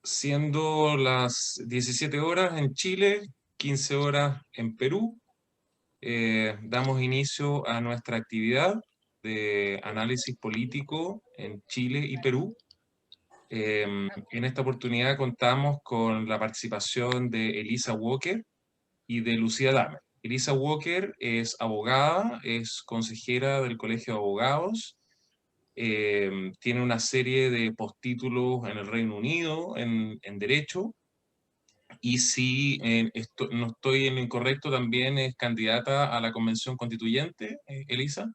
siendo las 17 horas en Chile, 15 horas en Perú, damos inicio a nuestra actividad de análisis político en Chile y Perú. En esta oportunidad contamos con la participación de Elisa Walker y de Lucía Damer. Elisa Walker es abogada, es consejera del Colegio de Abogados, tiene una serie de postítulos en el Reino Unido en Derecho, y si no estoy en lo incorrecto, también es candidata a la Convención Constituyente, Elisa.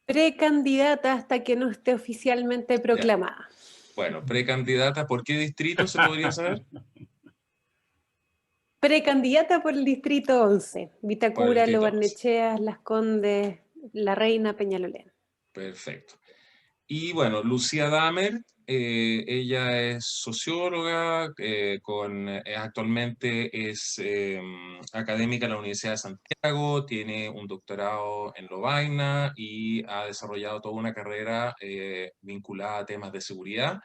Precandidata hasta que no esté oficialmente Ya. proclamada. Bueno, precandidata, ¿por qué distrito se podría saber? Precandidata por el distrito 11, Por el Vitacura, Lo distrito 11. Barnechea, Las Condes, La Reina, Peñalolén. Perfecto. Y bueno, Lucía Damer, ella es socióloga, actualmente es académica en la Universidad de Santiago, tiene un doctorado en Lovaina y ha desarrollado toda una carrera vinculada a temas de seguridad.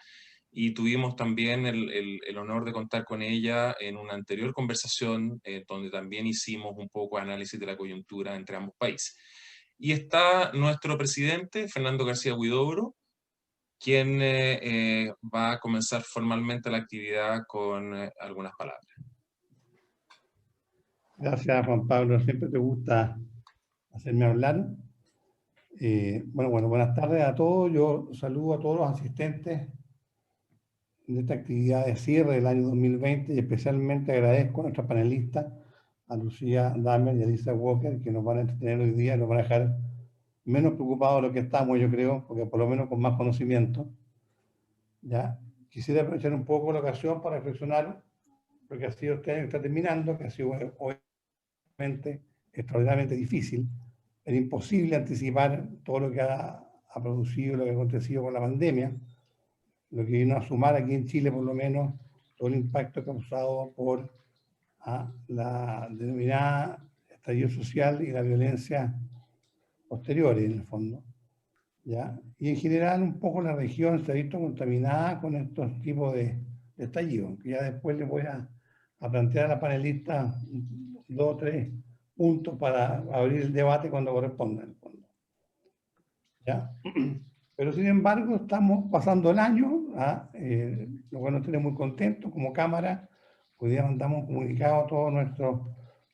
Y tuvimos también el honor de contar con ella en una anterior conversación, donde también hicimos un poco de análisis de la coyuntura entre ambos países. Y está nuestro presidente, Fernando García Huidobro, quien va a comenzar formalmente la actividad con algunas palabras. Gracias, Juan Pablo. Siempre te gusta hacerme hablar. Bueno, buenas tardes a todos. Yo saludo a todos los asistentes de esta actividad de cierre del año 2020 y especialmente agradezco a nuestra panelista, a Lucía Damer y a Elisa Walker, que nos van a entretener hoy día, nos van a dejar menos preocupados de lo que estamos, yo creo, porque por lo menos con más conocimiento. Ya quisiera aprovechar un poco la ocasión para reflexionar, porque ha sido este año que está terminando, que ha sido obviamente extraordinariamente difícil. Era imposible anticipar todo lo que ha producido, lo que ha acontecido con la pandemia, lo que vino a sumar aquí en Chile, por lo menos, todo el impacto causado por la denominada estallido social y la violencia posteriores, en el fondo. ¿Ya? Y en general, un poco la región se ha visto contaminada con estos tipos de estallidos, que ya después les voy a plantear a la panelista 2 o 3 puntos para abrir el debate cuando corresponda, en el fondo. ¿Ya? Pero sin embargo, estamos pasando el año, lo cual nos tiene muy contentos como Cámara. Hoy día mandamos comunicado a todos nuestros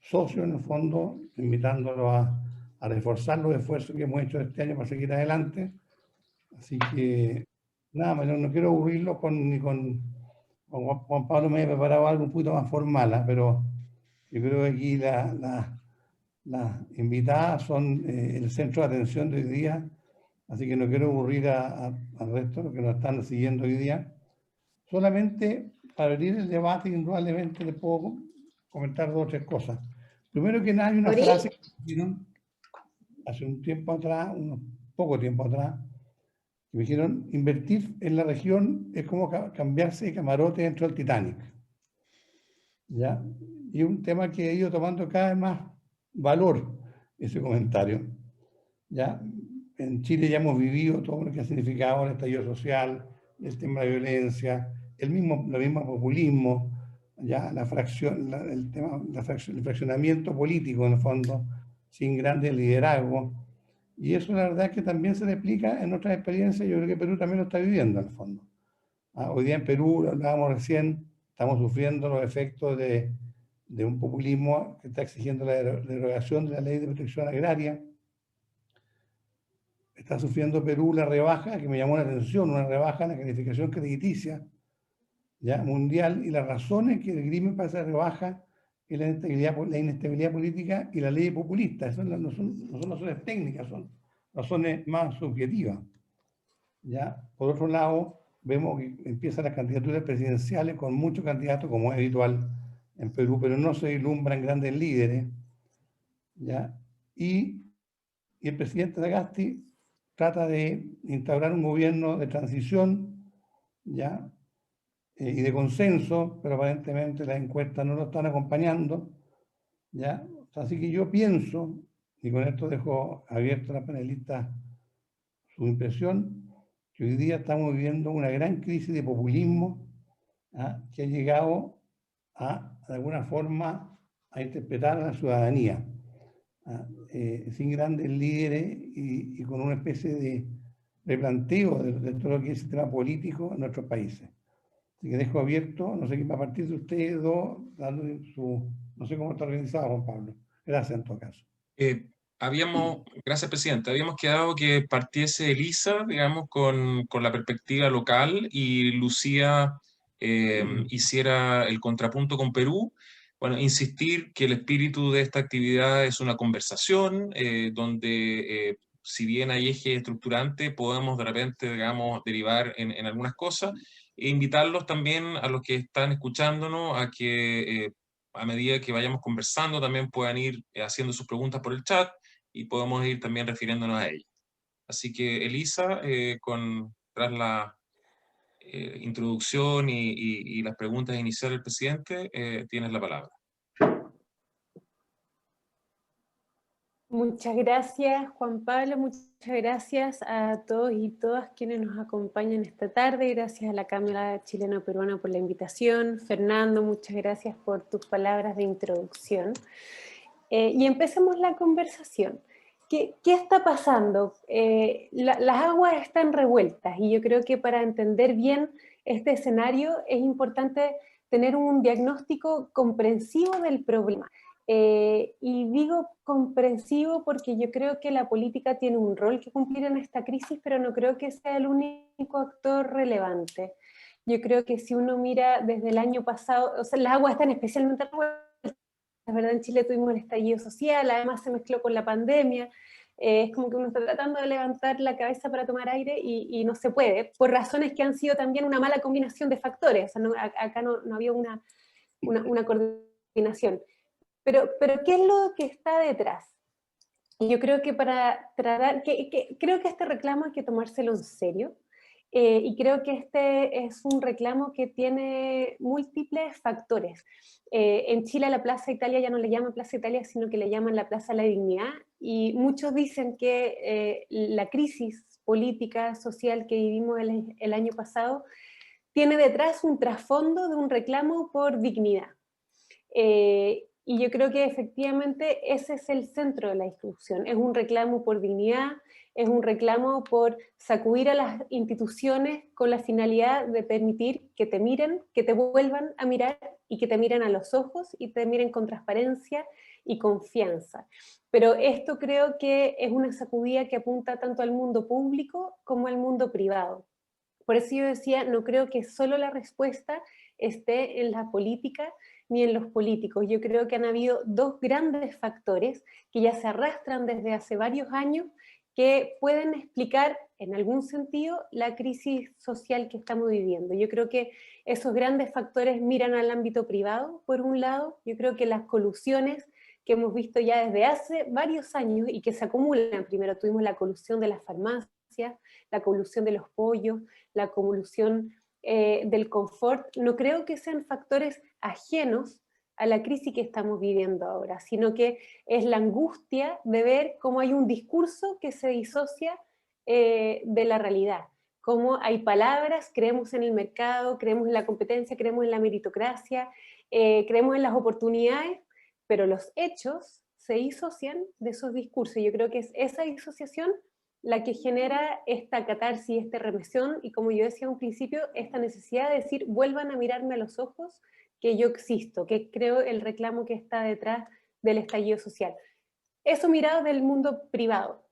socios, en el fondo, invitándolos a reforzar los esfuerzos que hemos hecho este año para seguir adelante. Así que, nada, no quiero aburrirlos ni con Juan Pablo. Me he preparado algo un poquito más formal, pero yo creo que aquí las invitadas son el centro de atención de hoy día. Así que no quiero aburrir al resto de los que nos están siguiendo hoy día. Solamente para abrir el debate, indudablemente le puedo comentar 2 o 3 cosas. Primero que nada, hay una frase que dijeron hace un tiempo atrás, unos poco tiempo atrás, que me dijeron: invertir en la región es como cambiarse de camarote dentro del Titanic. ¿Ya? Y un tema que ha ido tomando cada vez más valor, ese comentario. ¿Ya? En Chile ya hemos vivido todo lo que ha significado el estallido social, el tema de la violencia, el mismo populismo, ya el fraccionamiento político, en el fondo, sin grandes liderazgos. Y eso la verdad es que también se le explica en otras experiencias. Yo creo que Perú también lo está viviendo, en el fondo. Hoy día en Perú, lo hablábamos recién, estamos sufriendo los efectos de un populismo que está exigiendo la derogación de la Ley de Protección Agraria. Está sufriendo Perú la rebaja, que me llamó la atención, una rebaja en la calificación crediticia, ya mundial, y las razones que esgrimen para esa rebaja es la inestabilidad política y la ley populista. Eso no son razones técnicas, son razones más subjetivas. ¿Ya? Por otro lado, vemos que empiezan las candidaturas presidenciales con muchos candidatos, como es habitual en Perú, pero no se vislumbran grandes líderes. ¿Ya? Y el presidente Sagasti trata de instaurar un gobierno de transición, ¿ya? Y de consenso, pero aparentemente las encuestas no lo están acompañando, ¿ya? Así que yo pienso, y con esto dejo abierto a la panelista su impresión, que hoy día estamos viviendo una gran crisis de populismo, que ha llegado de alguna forma, a interpretar a la ciudadanía, sin grandes líderes y con una especie de replanteo de todo lo que es el sistema político en nuestros países. Así que dejo abierto, no sé quién va a partir de ustedes dos, dando no sé cómo está organizado, Juan Pablo. Gracias en todo caso. Gracias, presidente. Habíamos quedado que partiese Elisa, digamos, con la perspectiva local y Lucía hiciera el contrapunto con Perú. Bueno, insistir que el espíritu de esta actividad es una conversación donde, si bien hay eje estructurante, podemos de repente, digamos, derivar en algunas cosas e invitarlos también a los que están escuchándonos a que a medida que vayamos conversando también puedan ir haciendo sus preguntas por el chat y podemos ir también refiriéndonos a ellas. Así que Elisa, tras la introducción y las preguntas iniciales del presidente, tienes la palabra. Muchas gracias, Juan Pablo, muchas gracias a todos y todas quienes nos acompañan esta tarde, gracias a la Cámara Chileno-Peruana por la invitación, Fernando, muchas gracias por tus palabras de introducción. Y empecemos la conversación. ¿Qué está pasando? Las aguas están revueltas y yo creo que para entender bien este escenario es importante tener un diagnóstico comprensivo del problema. Y digo comprensivo porque yo creo que la política tiene un rol que cumplir en esta crisis, pero no creo que sea el único actor relevante. Yo creo que si uno mira desde el año pasado, o sea, las aguas están especialmente revueltas. La verdad, en Chile tuvimos el estallido social, además se mezcló con la pandemia. Es como que uno está tratando de levantar la cabeza para tomar aire y no se puede, por razones que han sido también una mala combinación de factores. O sea, acá no había una coordinación. Pero ¿qué es lo que está detrás? Y yo creo que para tratar, creo que este reclamo hay que tomárselo en serio, y creo que este es un reclamo que tiene múltiples factores. En Chile a la Plaza Italia ya no le llaman Plaza Italia, sino que le llaman la Plaza de la Dignidad, y muchos dicen que la crisis política, social que vivimos el año pasado tiene detrás un trasfondo de un reclamo por dignidad. Y yo creo que efectivamente ese es el centro de la discusión. Es un reclamo por dignidad, es un reclamo por sacudir a las instituciones con la finalidad de permitir que te miren, que te vuelvan a mirar y que te miren a los ojos y te miren con transparencia y confianza. Pero esto creo que es una sacudida que apunta tanto al mundo público como al mundo privado. Por eso yo decía, no creo que solo la respuesta esté en la política ni en los políticos. Yo creo que han habido dos grandes factores que ya se arrastran desde hace varios años que pueden explicar en algún sentido la crisis social que estamos viviendo. Yo creo que esos grandes factores miran al ámbito privado, por un lado. Yo creo que las colusiones que hemos visto ya desde hace varios años y que se acumulan. Primero tuvimos la colusión de las farmacias, la colusión de los pollos, la colusión del confort. No creo que sean factores ajenos a la crisis que estamos viviendo ahora, sino que es la angustia de ver cómo hay un discurso que se disocia de la realidad, cómo hay palabras, creemos en el mercado, creemos en la competencia, creemos en la meritocracia, creemos en las oportunidades, pero los hechos se disocian de esos discursos. Yo creo que es esa disociación la que genera esta catarsis, esta remesión, y como yo decía un principio, esta necesidad de decir, vuelvan a mirarme a los ojos, que yo existo, que creo el reclamo que está detrás del estallido social. Eso mirado del mundo privado,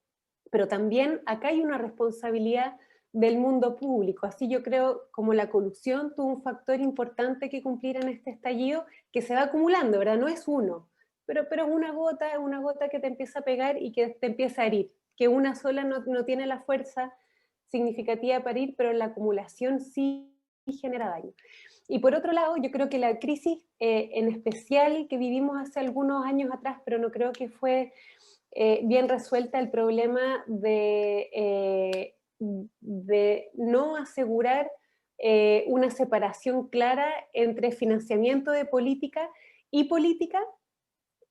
pero también acá hay una responsabilidad del mundo público. Así yo creo, como la colusión tuvo un factor importante que cumplir en este estallido, que se va acumulando, ¿verdad? No es uno, pero es una gota que te empieza a pegar y que te empieza a herir, que una sola no tiene la fuerza significativa para ir, pero la acumulación sí genera daño. Y por otro lado, yo creo que la crisis en especial que vivimos hace algunos años atrás, pero no creo que fue bien resuelta, el problema de no asegurar una separación clara entre financiamiento de política y política,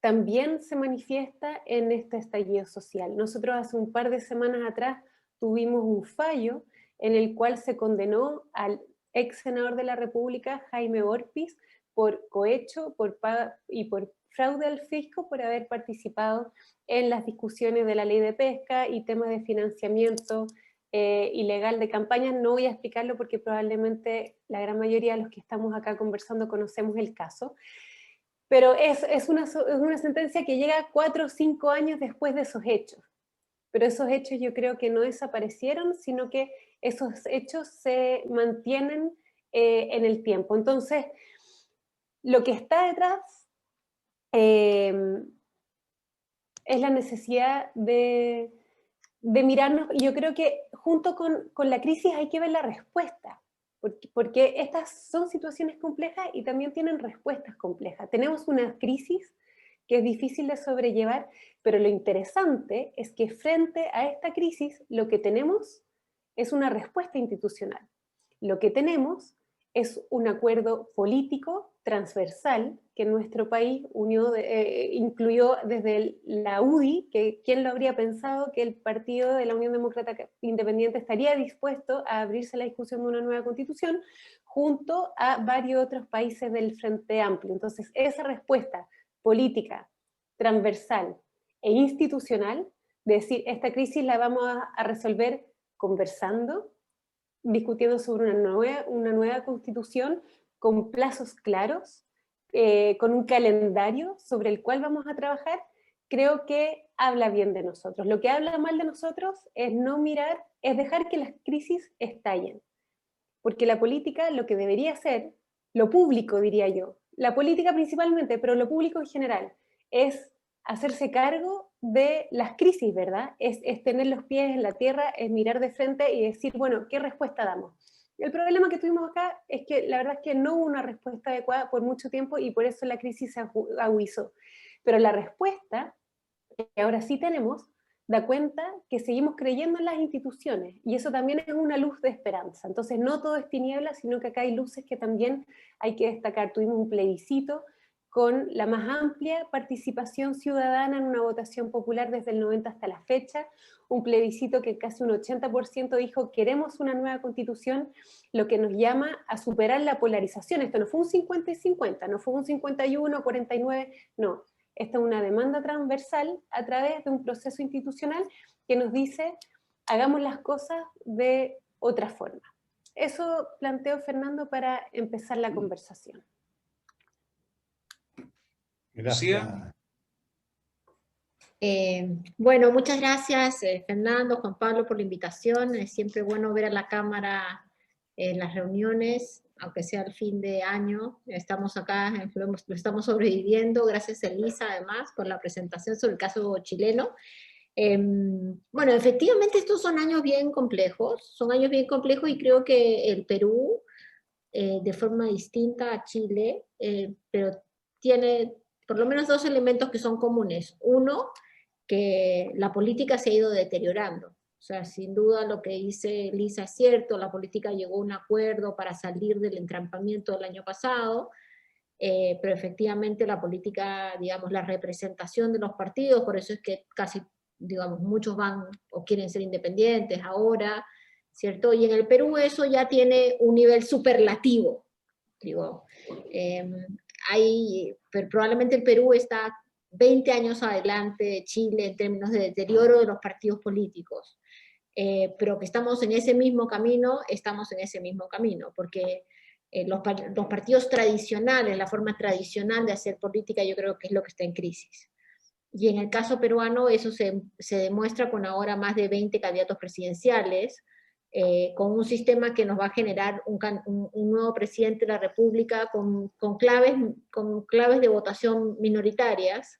también se manifiesta en este estallido social. Nosotros hace un par de semanas atrás tuvimos un fallo en el cual se condenó al ex senador de la República, Jaime Orpiz, por cohecho y por fraude al fisco por haber participado en las discusiones de la ley de pesca y temas de financiamiento ilegal de campañas. No voy a explicarlo porque probablemente la gran mayoría de los que estamos acá conversando conocemos el caso, pero es una sentencia que llega 4 o 5 años después de esos hechos. Pero esos hechos yo creo que no desaparecieron, sino que esos hechos se mantienen en el tiempo. Entonces, lo que está detrás es la necesidad de mirarnos, y yo creo que junto con la crisis hay que ver la respuesta, porque estas son situaciones complejas y también tienen respuestas complejas. Tenemos una crisis que es difícil de sobrellevar, pero lo interesante es que frente a esta crisis lo que tenemos es una respuesta institucional. Lo que tenemos es un acuerdo político transversal que nuestro país incluyó desde la UDI, que quién lo habría pensado que el Partido de la Unión Demócrata Independiente estaría dispuesto a abrirse la discusión de una nueva constitución, junto a varios otros países del Frente Amplio. Entonces, esa respuesta política, transversal e institucional, de decir, esta crisis la vamos a resolver conversando, discutiendo sobre una nueva constitución con plazos claros, con un calendario sobre el cual vamos a trabajar, creo que habla bien de nosotros. Lo que habla mal de nosotros es no mirar, es dejar que las crisis estallen. Porque la política lo que debería ser, lo público diría yo, la política principalmente, pero lo público en general, es hacerse cargo de las crisis, ¿verdad? Es tener los pies en la tierra, es mirar de frente y decir, bueno, ¿qué respuesta damos? El problema que tuvimos acá es que la verdad es que no hubo una respuesta adecuada por mucho tiempo y por eso la crisis se agudizó. Pero la respuesta que ahora sí tenemos da cuenta que seguimos creyendo en las instituciones y eso también es una luz de esperanza. Entonces no todo es tiniebla, sino que acá hay luces que también hay que destacar. Tuvimos un plebiscito con la más amplia participación ciudadana en una votación popular desde el 90 hasta la fecha, un plebiscito que casi un 80% dijo queremos una nueva constitución, lo que nos llama a superar la polarización. Esto no fue un 50 y 50, no fue un 51, 49, no. Esta es una demanda transversal a través de un proceso institucional que nos dice hagamos las cosas de otra forma. Eso planteo, Fernando, para empezar la conversación. Gracias. Bueno, muchas gracias Fernando, Juan Pablo por la invitación. Es siempre bueno ver a la Cámara en las reuniones, aunque sea el fin de año. Estamos acá, lo estamos sobreviviendo. Gracias Elisa además por la presentación sobre el caso chileno. Bueno, efectivamente estos son años bien complejos, y creo que el Perú, de forma distinta a Chile, pero tiene por lo menos dos elementos que son comunes. Uno, que la política se ha ido deteriorando. O sea, sin duda lo que dice Lisa es cierto, la política llegó a un acuerdo para salir del entrampamiento del año pasado, pero efectivamente la política, digamos, la representación de los partidos, por eso es que casi, digamos, muchos van o quieren ser independientes ahora, ¿cierto? Y en el Perú eso ya tiene un nivel superlativo, digo. Pero probablemente el Perú está 20 años adelante de Chile en términos de deterioro de los partidos políticos, pero que estamos en ese mismo camino, porque los partidos tradicionales, la forma tradicional de hacer política, yo creo que es lo que está en crisis. Y en el caso peruano eso se demuestra con ahora más de 20 candidatos presidenciales, con un sistema que nos va a generar un nuevo presidente de la República con claves de votación minoritarias,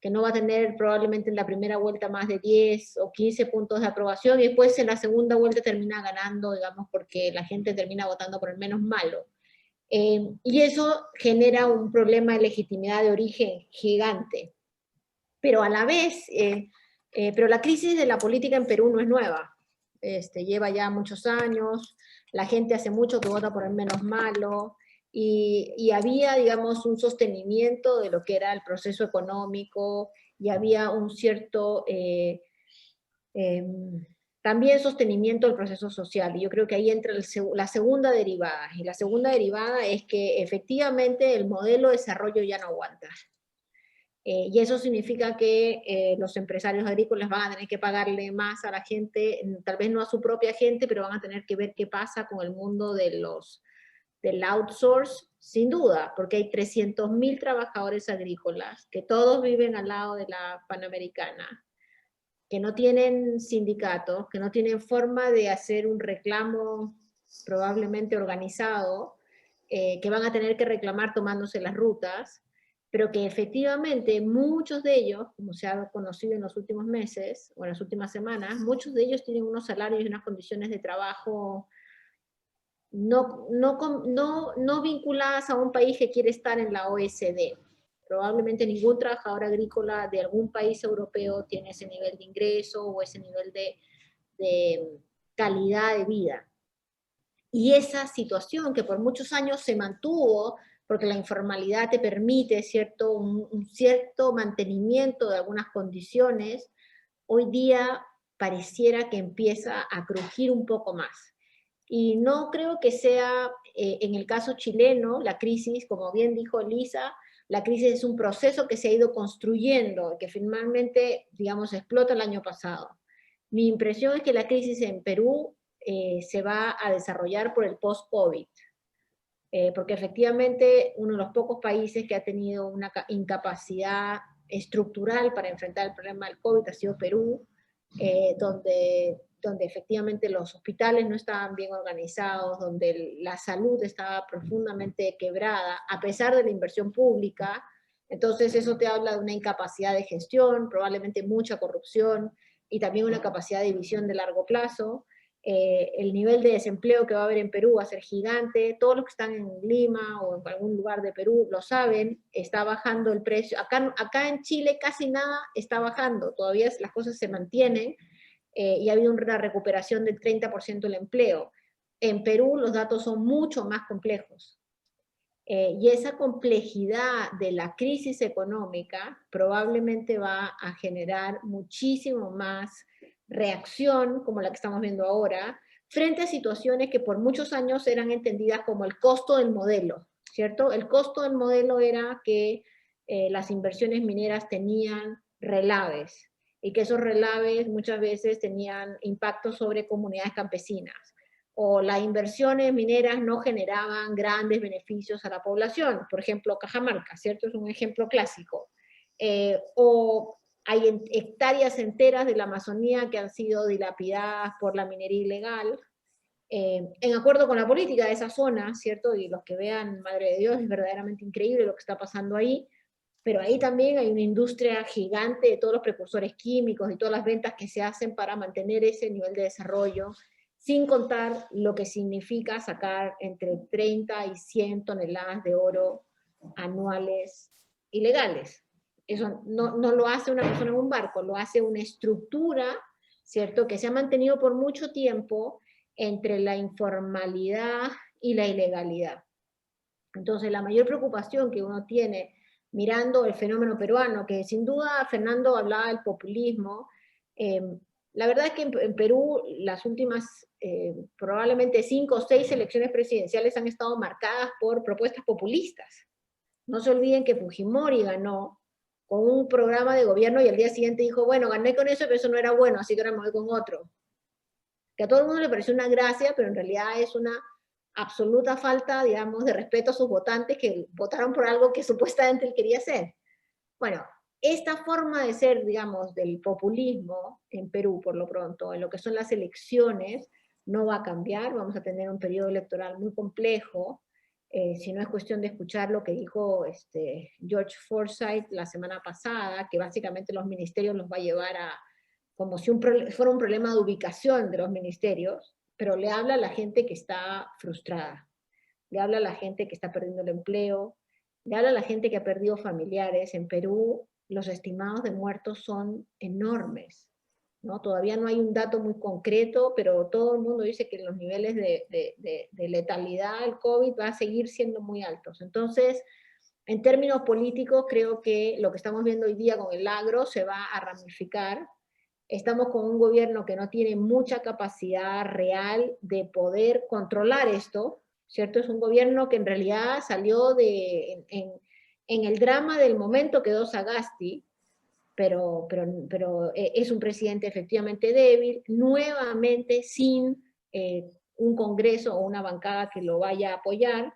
que no va a tener probablemente en la primera vuelta más de 10 o 15 puntos de aprobación, y después en la segunda vuelta termina ganando, digamos, porque la gente termina votando por el menos malo. Y eso genera un problema de legitimidad de origen gigante. Pero a la vez, pero la crisis de la política en Perú no es nueva. Lleva ya muchos años, la gente hace mucho que vota por el menos malo, y había, digamos, un sostenimiento de lo que era el proceso económico, y había un cierto, También sostenimiento del proceso social, y yo creo que ahí entra la segunda derivada, y la segunda derivada es que efectivamente el modelo de desarrollo ya no aguanta. Y eso significa que los empresarios agrícolas van a tener que pagarle más a la gente, tal vez no a su propia gente, pero van a tener que ver qué pasa con el mundo del outsource, sin duda, porque hay 300.000 trabajadores agrícolas que todos viven al lado de la Panamericana, que no tienen sindicatos, que no tienen forma de hacer un reclamo probablemente organizado, que van a tener que reclamar tomándose las rutas, pero que efectivamente muchos de ellos, como se ha conocido en los últimos meses, o en las últimas semanas, muchos de ellos tienen unos salarios y unas condiciones de trabajo no vinculadas a un país que quiere estar en la OECD. Probablemente ningún trabajador agrícola de algún país europeo tiene ese nivel de ingreso o ese nivel de calidad de vida. Y esa situación que por muchos años se mantuvo, porque la informalidad te permite un cierto mantenimiento de algunas condiciones, hoy día pareciera que empieza a crujir un poco más. Y no creo que sea, en el caso chileno, la crisis, como bien dijo Elisa, la crisis es un proceso que se ha ido construyendo, que finalmente, digamos, explota el año pasado. Mi impresión es que la crisis en Perú se va a desarrollar por el post-COVID, porque efectivamente uno de los pocos países que ha tenido una incapacidad estructural para enfrentar el problema del COVID ha sido Perú, donde efectivamente los hospitales no estaban bien organizados, donde la salud estaba profundamente quebrada, a pesar de la inversión pública. Entonces eso te habla de una incapacidad de gestión, probablemente mucha corrupción, y también una capacidad de visión de largo plazo. El nivel de desempleo que va a haber en Perú va a ser gigante. Todos los que están en Lima o en algún lugar de Perú lo saben, está bajando el precio. Acá en Chile casi nada está bajando, todavía las cosas se mantienen, y ha habido una recuperación del 30% del empleo. En Perú los datos son mucho más complejos. Y esa complejidad de la crisis económica probablemente va a generar muchísimo más reacción, como la que estamos viendo ahora, frente a situaciones que por muchos años eran entendidas como el costo del modelo, ¿cierto? El costo del modelo era que las inversiones mineras tenían relaves, y que esos relaves muchas veces tenían impacto sobre comunidades campesinas, o las inversiones mineras no generaban grandes beneficios a la población. Por ejemplo, Cajamarca, ¿cierto? Es un ejemplo clásico. O hay hectáreas enteras de la Amazonía que han sido dilapidadas por la minería ilegal, en acuerdo con la política de esa zona, ¿cierto? Y los que vean, Madre de Dios, es verdaderamente increíble lo que está pasando ahí, pero ahí también hay una industria gigante de todos los precursores químicos y todas las ventas que se hacen para mantener ese nivel de desarrollo, sin contar lo que significa sacar entre 30 y 100 toneladas de oro anuales ilegales. Eso no lo hace una persona en un barco, lo hace una estructura, ¿cierto?, que se ha mantenido por mucho tiempo entre la informalidad y la ilegalidad. Entonces, la mayor preocupación que uno tiene mirando el fenómeno peruano, que sin duda Fernando hablaba del populismo, la verdad es que en Perú las últimas probablemente 5 o 6 elecciones presidenciales han estado marcadas por propuestas populistas. No se olviden que Fujimori ganó con un programa de gobierno y al día siguiente dijo, bueno, gané con eso, pero eso no era bueno, así que ahora me voy con otro. Que a todo el mundo le pareció una gracia, pero en realidad es una absoluta falta, digamos, de respeto a sus votantes que votaron por algo que supuestamente él quería hacer. Bueno, esta forma de ser, digamos, del populismo en Perú, por lo pronto, en lo que son las elecciones, no va a cambiar. Vamos a tener un periodo electoral muy complejo, si no es cuestión de escuchar lo que dijo George Forsyth la semana pasada, que básicamente los ministerios los va a llevar a, como si fuera un problema de ubicación de los ministerios, pero le habla a la gente que está frustrada, le habla a la gente que está perdiendo el empleo, le habla a la gente que ha perdido familiares. En Perú los estimados de muertos son enormes, ¿no? Todavía no hay un dato muy concreto, pero todo el mundo dice que los niveles de letalidad del COVID va a seguir siendo muy altos. Entonces, en términos políticos, creo que lo que estamos viendo hoy día con el agro se va a ramificar, Estamos con un gobierno que no tiene mucha capacidad real de poder controlar esto, ¿cierto? Es un gobierno que en realidad salió en el drama del momento quedó Sagasti, pero es un presidente efectivamente débil, nuevamente sin un Congreso o una bancada que lo vaya a apoyar,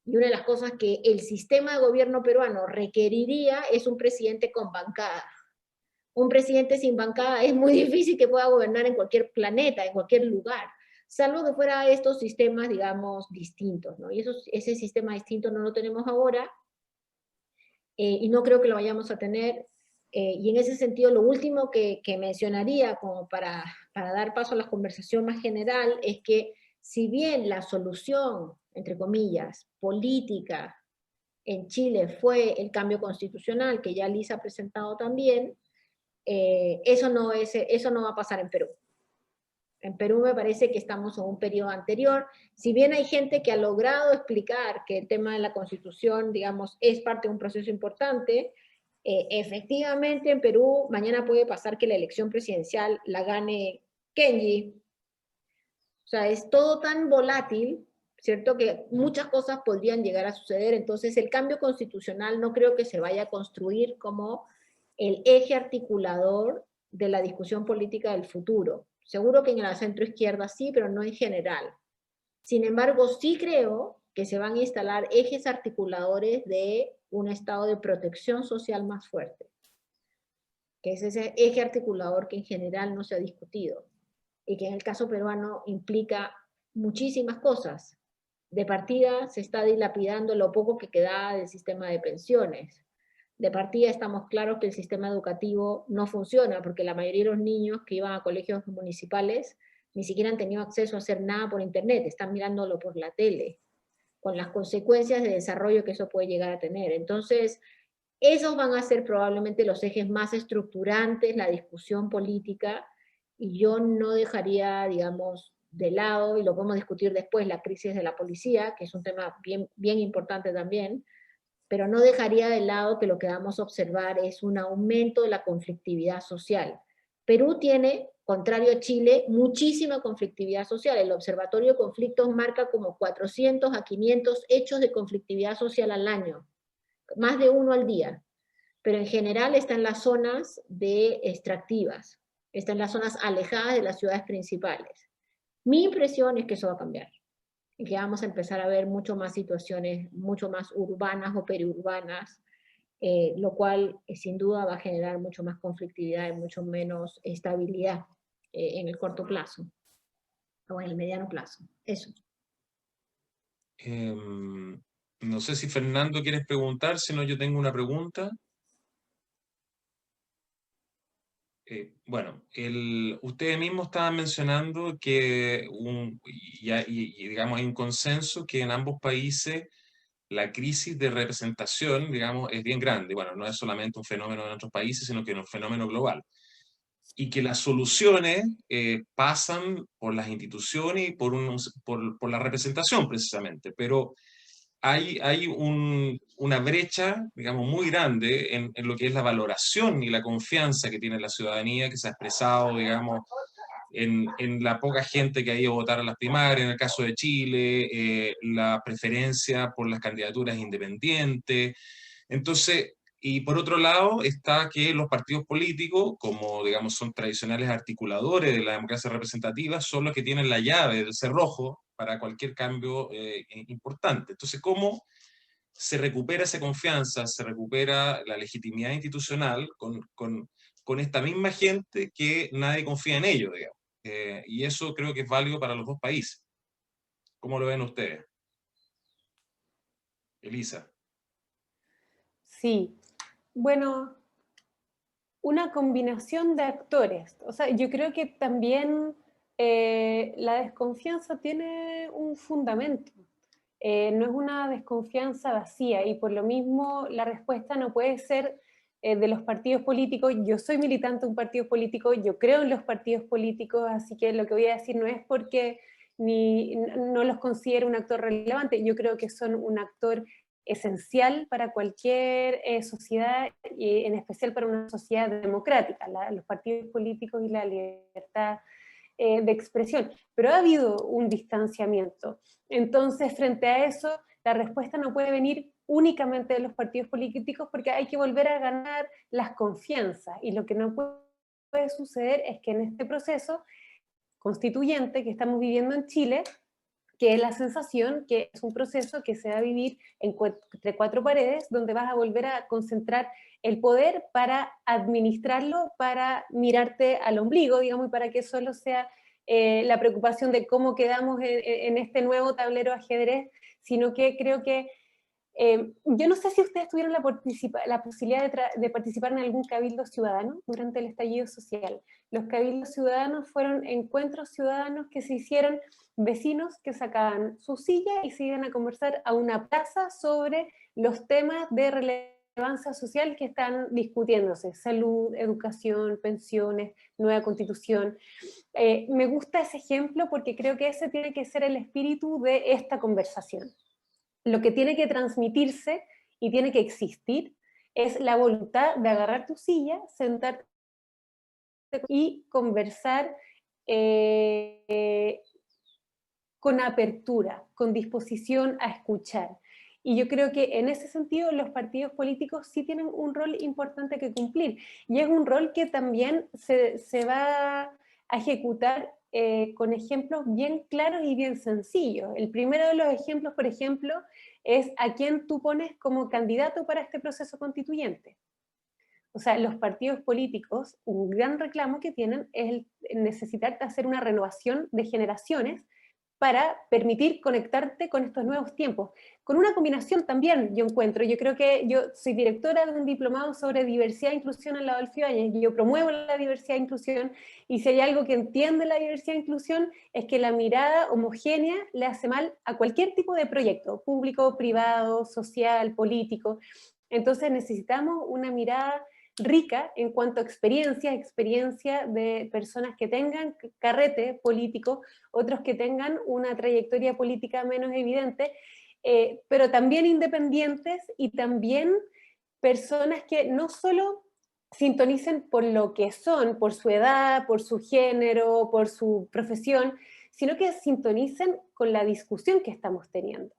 y una de las cosas que el sistema de gobierno peruano requeriría es un presidente con bancada. Un presidente sin bancada es muy difícil que pueda gobernar en cualquier planeta, en cualquier lugar, salvo que fuera estos sistemas, digamos, distintos, ¿no? Y ese sistema distinto no lo tenemos ahora, y no creo que lo vayamos a tener. Y en ese sentido, lo último que mencionaría como para dar paso a la conversación más general es que si bien la solución, entre comillas, política en Chile fue el cambio constitucional, que ya Lisa ha presentado también, eso no va a pasar en Perú. En Perú me parece que estamos en un periodo anterior. Si bien hay gente que ha logrado explicar que el tema de la Constitución, digamos, es parte de un proceso importante, efectivamente en Perú mañana puede pasar que la elección presidencial la gane Kenji. O sea, es todo tan volátil, ¿cierto? Que muchas cosas podrían llegar a suceder. Entonces, el cambio constitucional no creo que se vaya a construir como el eje articulador de la discusión política del futuro. Seguro que en la centroizquierda sí, pero no en general. Sin embargo, sí creo que se van a instalar ejes articuladores de un estado de protección social más fuerte, que es ese eje articulador que en general no se ha discutido, y que en el caso peruano implica muchísimas cosas. De partida se está dilapidando lo poco que queda del sistema de pensiones. De partida estamos claros que el sistema educativo no funciona, porque la mayoría de los niños que iban a colegios municipales ni siquiera han tenido acceso a hacer nada por internet, están mirándolo por la tele, con las consecuencias de desarrollo que eso puede llegar a tener. Entonces, esos van a ser probablemente los ejes más estructurantes, la discusión política, y yo no dejaría, digamos, de lado, y lo podemos discutir después, la crisis de la policía, que es un tema bien, bien importante también, pero no dejaría de lado que lo que vamos a observar es un aumento de la conflictividad social. Perú tiene, contrario a Chile, muchísima conflictividad social. El Observatorio de Conflictos marca como 400 a 500 hechos de conflictividad social al año, más de uno al día, pero en general está en las zonas extractivas, está en las zonas alejadas de las ciudades principales. Mi impresión es que eso va a cambiar, y que vamos a empezar a ver mucho más situaciones, mucho más urbanas o periurbanas, lo cual sin duda va a generar mucho más conflictividad y mucho menos estabilidad en el corto plazo, o en el mediano plazo. Eso. No sé si Fernando quieres preguntar, si no yo tengo una pregunta. Bueno, ustedes mismos estaban mencionando que digamos, hay un consenso que en ambos países la crisis de representación, digamos, es bien grande. Bueno, no es solamente un fenómeno de nuestros países, sino que es un fenómeno global. Y que las soluciones pasan por las instituciones y por la representación, precisamente. Pero hay una brecha, digamos, muy grande en lo que es la valoración y la confianza que tiene la ciudadanía, que se ha expresado, digamos, en la poca gente que ha ido a votar a las primarias, en el caso de Chile, la preferencia por las candidaturas independientes. Entonces, y por otro lado está que los partidos políticos, como digamos son tradicionales articuladores de la democracia representativa, son los que tienen la llave del cerrojo para cualquier cambio importante. Entonces, ¿cómo se recupera esa confianza, se recupera la legitimidad institucional con esta misma gente que nadie confía en ellos, digamos? Y eso creo que es válido para los dos países. ¿Cómo lo ven ustedes? Elisa. Sí, bueno, una combinación de actores. O sea, yo creo que también la desconfianza tiene un fundamento. No es una desconfianza vacía, y por lo mismo la respuesta no puede ser de los partidos políticos. Yo soy militante de un partido político, yo creo en los partidos políticos, así que lo que voy a decir no es porque no los considero un actor relevante, yo creo que son un actor esencial para cualquier sociedad, y en especial para una sociedad democrática, los partidos políticos y la libertad de expresión. Pero ha habido un distanciamiento. Entonces, frente a eso, la respuesta no puede venir únicamente de los partidos políticos, porque hay que volver a ganar las confianzas, y lo que no puede suceder es que en este proceso constituyente que estamos viviendo en Chile, que es la sensación que es un proceso que se va a vivir entre cuatro paredes, donde vas a volver a concentrar el poder para administrarlo, para mirarte al ombligo, digamos, y para que solo sea la preocupación de cómo quedamos en este nuevo tablero ajedrez, sino que creo que yo no sé si ustedes tuvieron la posibilidad de participar en algún cabildo ciudadano durante el estallido social. Los cabildos ciudadanos fueron encuentros ciudadanos que se hicieron, vecinos que sacaban su silla y se iban a conversar a una plaza sobre los temas de relevancia social que están discutiéndose: salud, educación, pensiones, nueva constitución. Me gusta ese ejemplo porque creo que ese tiene que ser el espíritu de esta conversación. Lo que tiene que transmitirse y tiene que existir es la voluntad de agarrar tu silla, sentarte y conversar con apertura, con disposición a escuchar. Y yo creo que en ese sentido los partidos políticos sí tienen un rol importante que cumplir. Y es un rol que también se va a ejecutar con ejemplos bien claros y bien sencillos. El primero de los ejemplos, por ejemplo, es a quién tú pones como candidato para este proceso constituyente. O sea, los partidos políticos, un gran reclamo que tienen es el necesitar hacer una renovación de generaciones para permitir conectarte con estos nuevos tiempos. Con una combinación también, yo creo que yo soy directora de un diplomado sobre diversidad e inclusión en la Adolfo Ibáñez, y yo promuevo la diversidad e inclusión, y si hay algo que entiende la diversidad e inclusión es que la mirada homogénea le hace mal a cualquier tipo de proyecto, público, privado, social, político. Entonces necesitamos una mirada rica en cuanto a experiencia de personas que tengan carrete político, otros que tengan una trayectoria política menos evidente, pero también independientes, y también personas que no solo sintonicen por lo que son, por su edad, por su género, por su profesión, sino que sintonicen con la discusión que estamos teniendo.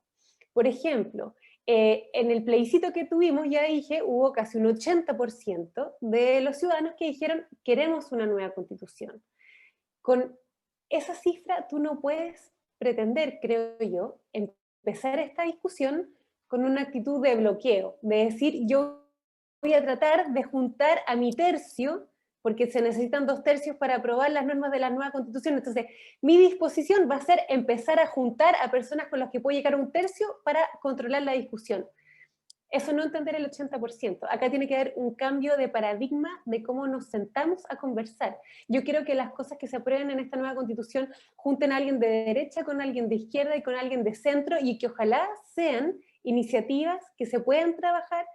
Por ejemplo, en el plebiscito que tuvimos, ya dije, hubo casi un 80% de los ciudadanos que dijeron: queremos una nueva constitución. Con esa cifra tú no puedes pretender, creo yo, empezar esta discusión con una actitud de bloqueo, de decir: yo voy a tratar de juntar a mi tercio, porque se necesitan 2/3 para aprobar las normas de la nueva constitución. Entonces, mi disposición va a ser empezar a juntar a personas con las que puedo llegar a 1/3 para controlar la discusión. Eso no entender el 80%. Acá tiene que haber un cambio de paradigma de cómo nos sentamos a conversar. Yo quiero que las cosas que se aprueben en esta nueva constitución junten a alguien de derecha con alguien de izquierda y con alguien de centro, y que ojalá sean iniciativas que se puedan trabajar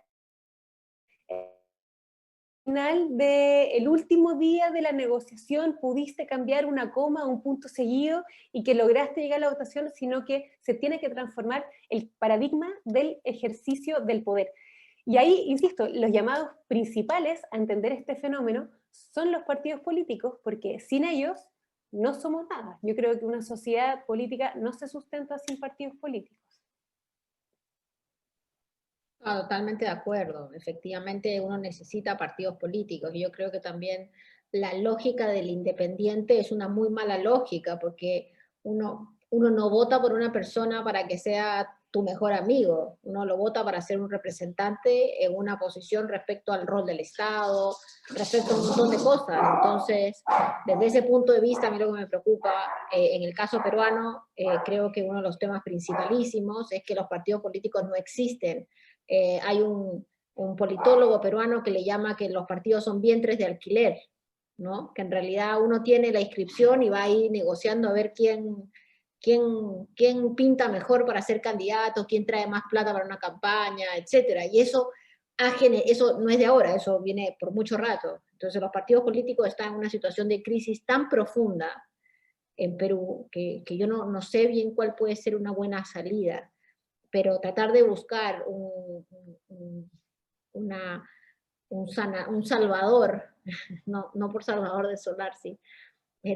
final del último día de la negociación pudiste cambiar una coma, un punto seguido, y que lograste llegar a la votación, sino que se tiene que transformar el paradigma del ejercicio del poder. Y ahí, insisto, los llamados principales a entender este fenómeno son los partidos políticos, porque sin ellos no somos nada. Yo creo que una sociedad política no se sustenta sin partidos políticos. Totalmente de acuerdo. Efectivamente, uno necesita partidos políticos. Y yo creo que también la lógica del independiente es una muy mala lógica, porque uno no vota por una persona para que sea tu mejor amigo. Uno lo vota para ser un representante en una posición respecto al rol del Estado, respecto a un montón de cosas. Entonces, desde ese punto de vista, a mí lo que me preocupa, en el caso peruano, creo que uno de los temas principalísimos es que los partidos políticos no existen. Hay un politólogo peruano que le llama que los partidos son vientres de alquiler, ¿no? Que en realidad uno tiene la inscripción y va ahí negociando a ver quién pinta mejor para ser candidato, quién trae más plata para una campaña, etc. Y eso no es de ahora, eso viene por mucho rato. Entonces los partidos políticos están en una situación de crisis tan profunda en Perú que yo no sé bien cuál puede ser una buena salida. pero tratar de buscar un salvador, no por salvador de Solari,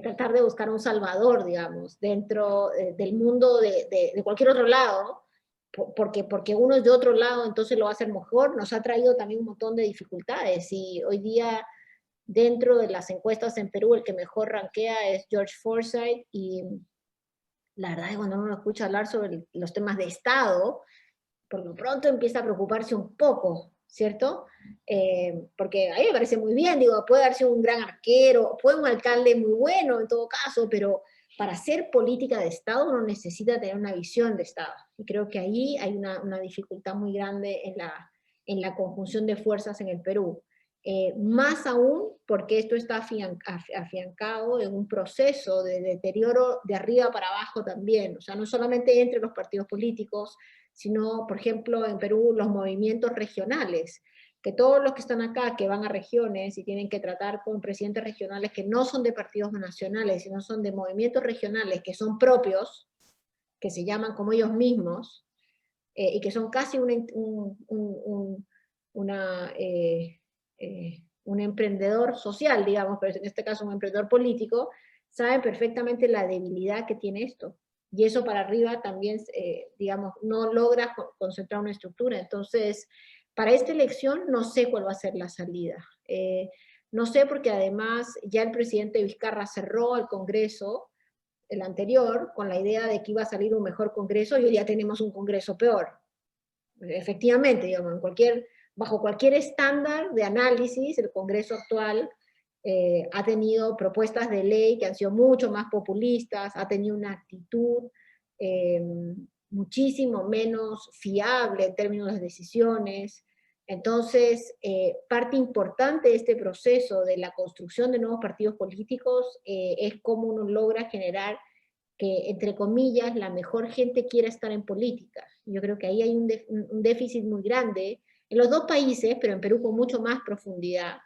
tratar de buscar un salvador, digamos, dentro del mundo de cualquier otro lado, porque uno es de otro lado, entonces lo va a hacer mejor, nos ha traído también un montón de dificultades, y hoy día dentro de las encuestas en Perú el que mejor rankea es George Forsyth, y la verdad es que cuando uno escucha hablar sobre los temas de Estado, por lo pronto empieza a preocuparse un poco, ¿cierto? Porque a mí me parece muy bien, digo, puede haber sido un gran arquero, puede un alcalde muy bueno en todo caso, pero para hacer política de Estado uno necesita tener una visión de Estado. Y creo que ahí hay una dificultad muy grande en la conjunción de fuerzas en el Perú. Más aún porque esto está afiancado en un proceso de deterioro de arriba para abajo también, o sea, no solamente entre los partidos políticos, sino, por ejemplo, en Perú, los movimientos regionales, que todos los que están acá, que van a regiones y tienen que tratar con presidentes regionales que no son de partidos nacionales, sino son de movimientos regionales que son propios, que se llaman como ellos mismos, y que son casi un emprendedor social, digamos, pero en este caso un emprendedor político, saben perfectamente la debilidad que tiene esto. Y eso para arriba también, digamos, no logra concentrar una estructura. Entonces, para esta elección no sé cuál va a ser la salida. No sé porque además ya el presidente Vizcarra cerró el Congreso, el anterior, con la idea de que iba a salir un mejor Congreso, y hoy ya tenemos un Congreso peor. Efectivamente, digamos, bajo cualquier estándar de análisis, el Congreso actual ha tenido propuestas de ley que han sido mucho más populistas, ha tenido una actitud muchísimo menos fiable en términos de decisiones. Entonces, parte importante de este proceso de la construcción de nuevos partidos políticos es cómo uno logra generar que, entre comillas, la mejor gente quiera estar en política. Yo creo que ahí hay un déficit muy grande en los dos países, pero en Perú con mucho más profundidad,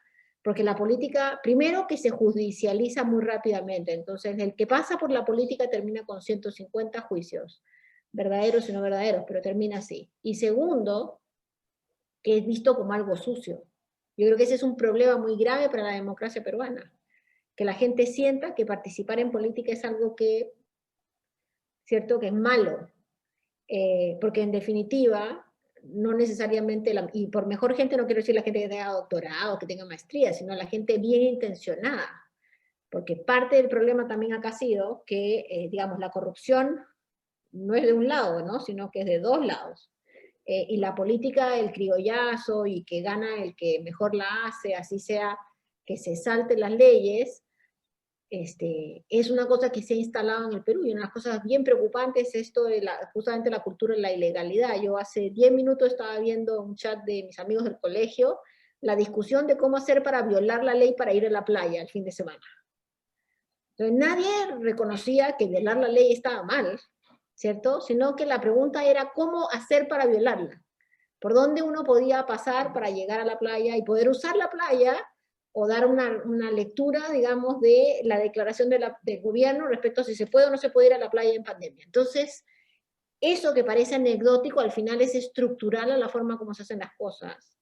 porque la política, primero que se judicializa muy rápidamente, entonces el que pasa por la política termina con 150 juicios, verdaderos y no verdaderos, pero termina así. Y segundo, que es visto como algo sucio. Yo creo que ese es un problema muy grave para la democracia peruana, que la gente sienta que participar en política es algo que, ¿cierto?, que es malo, porque en definitiva, no necesariamente, y por mejor gente no quiero decir la gente que tenga doctorado, que tenga maestría, sino la gente bien intencionada, porque parte del problema también acá ha sido que, digamos, la corrupción no es de un lado, ¿no?, sino que es de dos lados. Y la política, el criollazo, y que gana el que mejor la hace, así sea que se salten las leyes, es una cosa que se ha instalado en el Perú, y una de las cosas bien preocupantes es esto de justamente la cultura de la ilegalidad. Yo hace 10 minutos estaba viendo un chat de mis amigos del colegio, la discusión de cómo hacer para violar la ley para ir a la playa el fin de semana. Entonces nadie reconocía que violar la ley estaba mal, ¿cierto? Sino que la pregunta era cómo hacer para violarla. ¿Por dónde uno podía pasar para llegar a la playa y poder usar la playa, o dar una lectura, digamos, de la declaración del gobierno respecto a si se puede o no se puede ir a la playa en pandemia? Entonces, eso que parece anecdótico, al final es estructural a la forma como se hacen las cosas,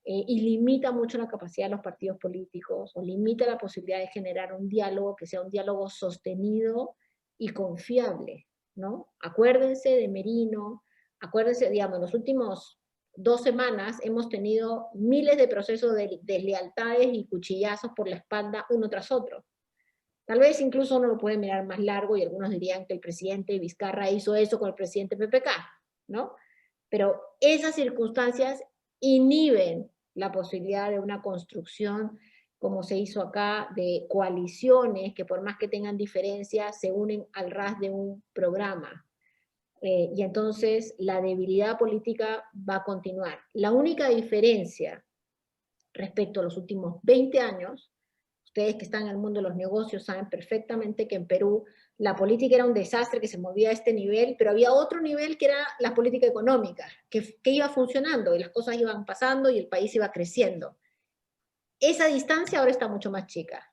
y limita mucho la capacidad de los partidos políticos, o limita la posibilidad de generar un diálogo que sea un diálogo sostenido y confiable, ¿no? Acuérdense de Merino, acuérdense, digamos, en los últimos 2 semanas hemos tenido miles de procesos de deslealtades y cuchillazos por la espalda uno tras otro. Tal vez incluso uno lo puede mirar más largo, y algunos dirían que el presidente Vizcarra hizo eso con el presidente PPK, ¿no? Pero esas circunstancias inhiben la posibilidad de una construcción, como se hizo acá, de coaliciones que, por más que tengan diferencias, se unen al ras de un programa. Y entonces la debilidad política va a continuar. La única diferencia respecto a los últimos 20 años, ustedes que están en el mundo de los negocios saben perfectamente que en Perú la política era un desastre, que se movía a este nivel, pero había otro nivel que era la política económica, que iba funcionando, y las cosas iban pasando y el país iba creciendo. Esa distancia ahora está mucho más chica.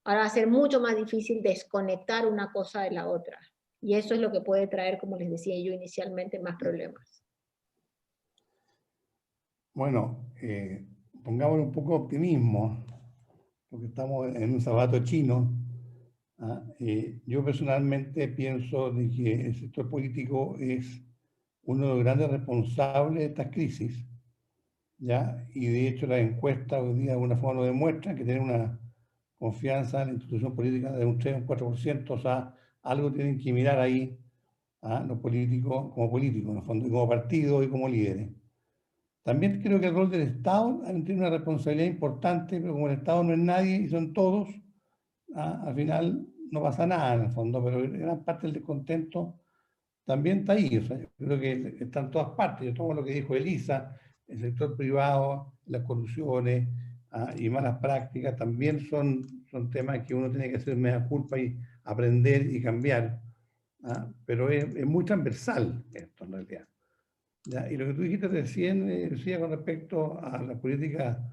Ahora va a ser mucho más difícil desconectar una cosa de la otra. Y eso es lo que puede traer, como les decía yo inicialmente, más problemas. Bueno, pongamos un poco de optimismo, porque estamos en un zapato chino. Yo personalmente pienso de que el sector político es uno de los grandes responsables de estas crisis, ¿ya? Y de hecho las encuestas hoy día de alguna forma lo demuestran, que tienen una confianza en la institución política de un 3 o un 4%, o sea, algo tienen que mirar ahí los políticos, en el fondo, y como partido y como líderes. También creo que el rol del Estado tiene una responsabilidad importante, pero como el Estado no es nadie y son todos, al final no pasa nada en el fondo, pero gran parte del descontento también está ahí. O sea, yo creo que está en todas partes. Yo tomo lo que dijo Elisa, el sector privado, las corrupciones y malas prácticas también son temas que uno tiene que hacer mea culpa y aprender y cambiar. Pero es muy transversal esto en realidad. ¿Ya? Y lo que tú dijiste recién, Lucía, con respecto a la política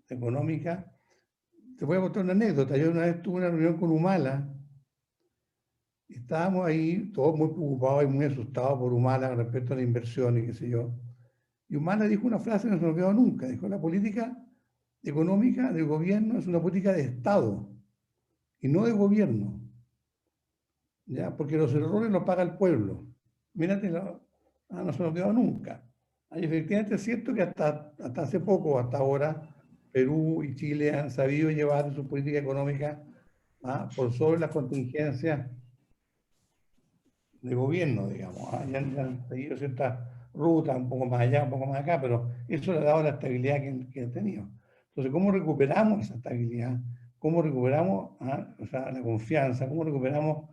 económica, te voy a contar una anécdota. Yo una vez tuve una reunión con Humala, y estábamos ahí todos muy preocupados y muy asustados por Humala respecto a la inversión y qué sé yo. Y Humala dijo una frase que no se me olvidó nunca. Dijo, la política económica del gobierno es una política de Estado y no de gobierno. ¿Ya? Porque los errores los paga el pueblo. Mírate, no se me olvidó nunca. Y efectivamente es cierto que hasta hace poco, hasta ahora, Perú y Chile han sabido llevar su política económica por sobre las contingencias de gobierno, digamos. Ya han seguido ciertas rutas, un poco más allá, un poco más acá, pero eso le ha dado la estabilidad que han tenido. Entonces, ¿cómo recuperamos esa estabilidad? ¿Cómo recuperamos o sea, la confianza? ¿Cómo recuperamos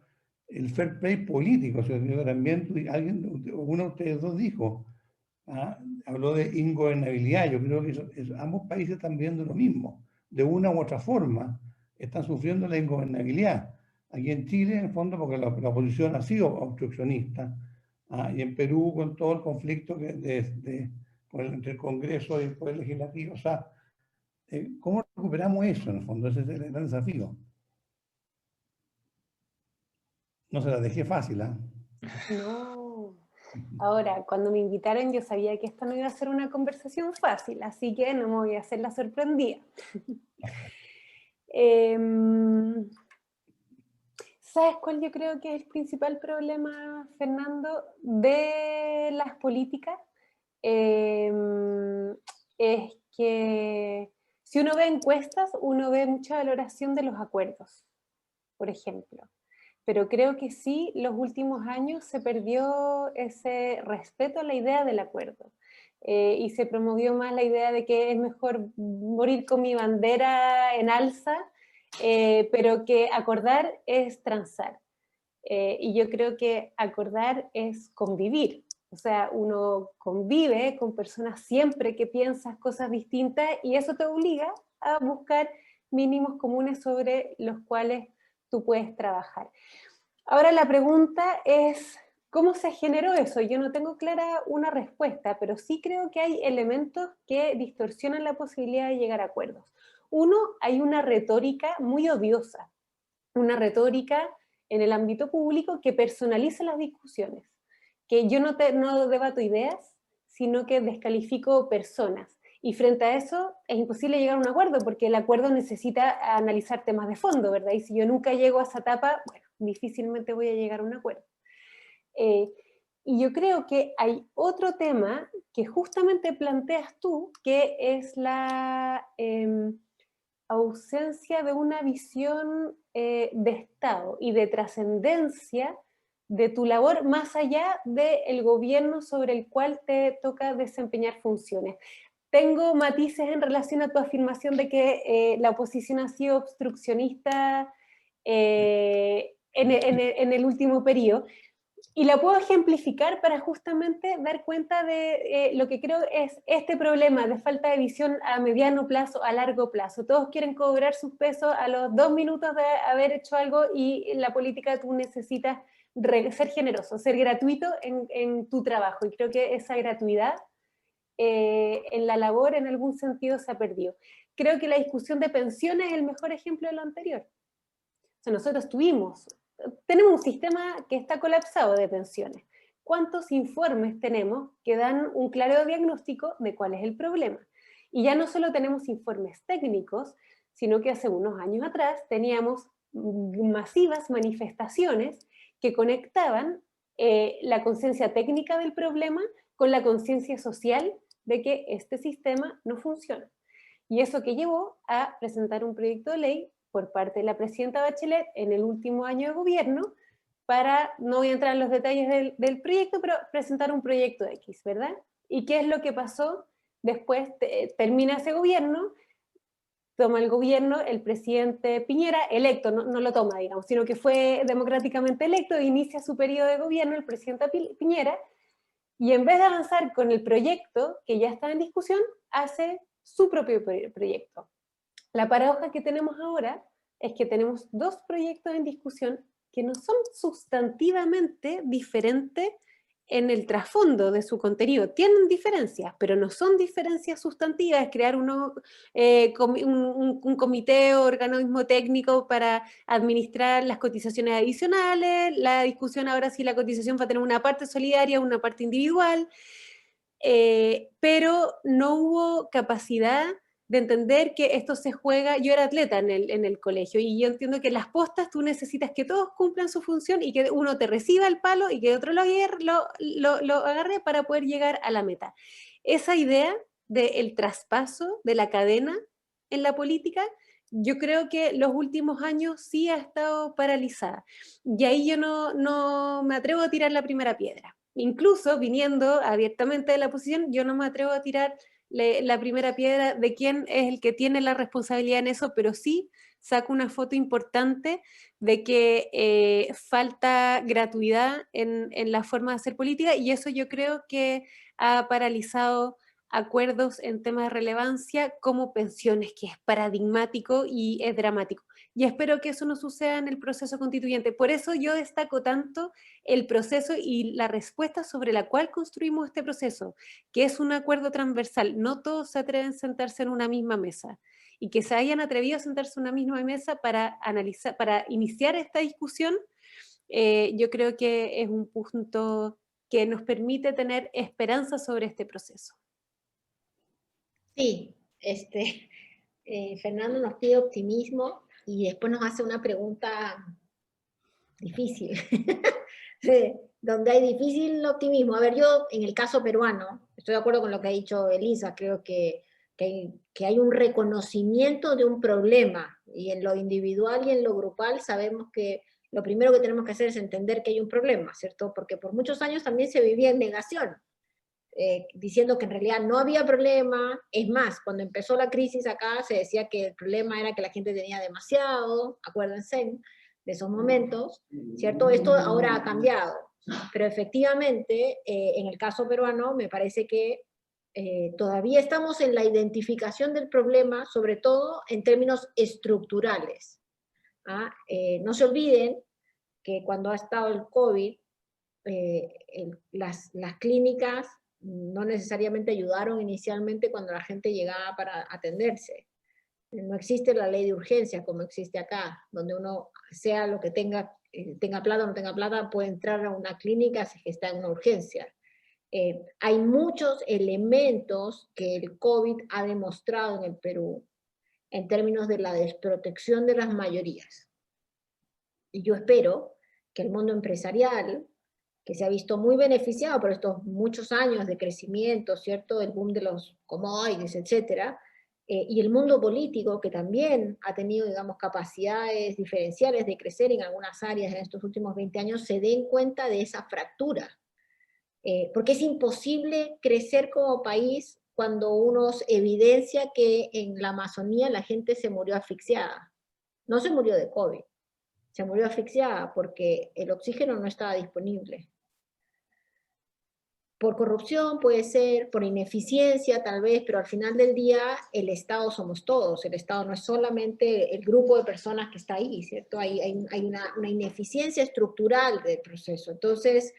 el fair play político? O sea, yo también, uno de ustedes dos dijo, habló de ingobernabilidad. Yo creo que ambos países están viendo lo mismo. De una u otra forma, están sufriendo la ingobernabilidad. Aquí en Chile, en el fondo, porque la oposición ha sido obstruccionista, y en Perú con todo el conflicto entre el Congreso y el Poder Legislativo. O sea, ¿cómo recuperamos eso, en el fondo? Ese es el gran desafío. No se la dejé fácil, ¿ah? No. Ahora, cuando me invitaron yo sabía que esto no iba a ser una conversación fácil, así que no me voy a hacer la sorprendida. ¿Sabes cuál yo creo que es el principal problema, Fernando, de las políticas? Es que si uno ve encuestas, uno ve mucha valoración de los acuerdos, por ejemplo. Pero creo que sí, los últimos años se perdió ese respeto a la idea del acuerdo. Y se promovió más la idea de que es mejor morir con mi bandera en alza, pero que acordar es transar. Y yo creo que acordar es convivir. O sea, uno convive con personas siempre que piensas cosas distintas y eso te obliga a buscar mínimos comunes sobre los cuales tú puedes trabajar. Ahora la pregunta es, ¿cómo se generó eso? Yo no tengo clara una respuesta, pero sí creo que hay elementos que distorsionan la posibilidad de llegar a acuerdos. Uno, hay una retórica muy odiosa, una retórica en el ámbito público que personaliza las discusiones, que yo no debato ideas, sino que descalifico personas. Y frente a eso es imposible llegar a un acuerdo, porque el acuerdo necesita analizar temas de fondo, ¿verdad? Y si yo nunca llego a esa etapa, bueno, difícilmente voy a llegar a un acuerdo. Y yo creo que hay otro tema que justamente planteas tú, que es la ausencia de una visión de Estado y de trascendencia de tu labor más allá del gobierno sobre el cual te toca desempeñar funciones. Tengo matices en relación a tu afirmación de que la oposición ha sido obstruccionista en el último periodo, y la puedo ejemplificar para justamente dar cuenta de lo que creo es este problema de falta de visión a mediano plazo, a largo plazo. Todos quieren cobrar sus pesos a los 2 minutos de haber hecho algo, y en la política tú necesitas ser generoso, ser gratuito en tu trabajo, y creo que esa gratuidad en la labor en algún sentido se ha perdido. Creo que la discusión de pensiones es el mejor ejemplo de lo anterior. O sea, nosotros tuvimos tenemos un sistema que está colapsado de pensiones. ¿Cuántos informes tenemos que dan un claro diagnóstico de cuál es el problema? Y ya no solo tenemos informes técnicos, sino que hace unos años atrás teníamos masivas manifestaciones que conectaban la conciencia técnica del problema con la conciencia social de que este sistema no funciona. Y eso que llevó a presentar un proyecto de ley por parte de la presidenta Bachelet en el último año de gobierno para, no voy a entrar en los detalles del proyecto, pero presentar un proyecto X, ¿verdad? ¿Y qué es lo que pasó? Después termina ese gobierno, toma el gobierno el presidente Piñera, electo, no lo toma, digamos, sino que fue democráticamente electo, e inicia su periodo de gobierno el presidente Piñera, y en vez de avanzar con el proyecto que ya está en discusión, hace su propio proyecto. La paradoja que tenemos ahora es que tenemos dos proyectos en discusión que no son sustantivamente diferentes en el trasfondo de su contenido. Tienen diferencias, pero no son diferencias sustantivas. Crear un comité o organismo técnico para administrar las cotizaciones adicionales, la discusión ahora si la cotización va a tener una parte solidaria o una parte individual, pero no hubo capacidad de entender que esto se juega. Yo era atleta en el colegio y yo entiendo que en las postas tú necesitas que todos cumplan su función y que uno te reciba el palo y que otro lo agarre para poder llegar a la meta. Esa idea del traspaso de la cadena en la política, yo creo que los últimos años sí ha estado paralizada. Y ahí yo no me atrevo a tirar la primera piedra. Incluso viniendo abiertamente de la oposición, yo no me atrevo a tirar la primera piedra de quién es el que tiene la responsabilidad en eso, pero sí saco una foto importante de que falta gratuidad en la forma de hacer política, y eso yo creo que ha paralizado acuerdos en temas de relevancia como pensiones, que es paradigmático y es dramático. Y espero que eso no suceda en el proceso constituyente. Por eso yo destaco tanto el proceso y la respuesta sobre la cual construimos este proceso, que es un acuerdo transversal. No todos se atreven a sentarse en una misma mesa, y que se hayan atrevido a sentarse en una misma mesa para analizar, para iniciar esta discusión, yo creo que es un punto que nos permite tener esperanza sobre este proceso. Sí, Fernando nos pide optimismo y después nos hace una pregunta difícil, donde hay difícil optimismo. A ver, yo en el caso peruano, estoy de acuerdo con lo que ha dicho Elisa, creo que hay un reconocimiento de un problema, y en lo individual y en lo grupal sabemos que lo primero que tenemos que hacer es entender que hay un problema, ¿cierto? Porque por muchos años también se vivía en negación, diciendo que en realidad no había problema. Es más, cuando empezó la crisis acá se decía que el problema era que la gente tenía demasiado, acuérdense de esos momentos, ¿cierto? Esto ahora ha cambiado, pero efectivamente en el caso peruano me parece que todavía estamos en la identificación del problema, sobre todo en términos estructurales. No se olviden que cuando ha estado el COVID, las clínicas no necesariamente ayudaron inicialmente cuando la gente llegaba para atenderse. No existe la ley de urgencia como existe acá, donde uno, sea lo que tenga plata o no tenga plata, puede entrar a una clínica si está en una urgencia. Hay muchos elementos que el COVID ha demostrado en el Perú en términos de la desprotección de las mayorías. Y yo espero que el mundo empresarial, que se ha visto muy beneficiado por estos muchos años de crecimiento, ¿cierto? El boom de los commodities, etcétera, y el mundo político, que también ha tenido, digamos, capacidades diferenciales de crecer en algunas áreas en estos últimos 20 años, se den cuenta de esa fractura. Porque es imposible crecer como país cuando uno evidencia que en la Amazonía la gente se murió asfixiada. No se murió de COVID, se murió asfixiada porque el oxígeno no estaba disponible. Por corrupción puede ser, por ineficiencia tal vez, pero al final del día el Estado somos todos. El Estado no es solamente el grupo de personas que está ahí, ¿cierto? Hay una ineficiencia estructural del proceso. Entonces,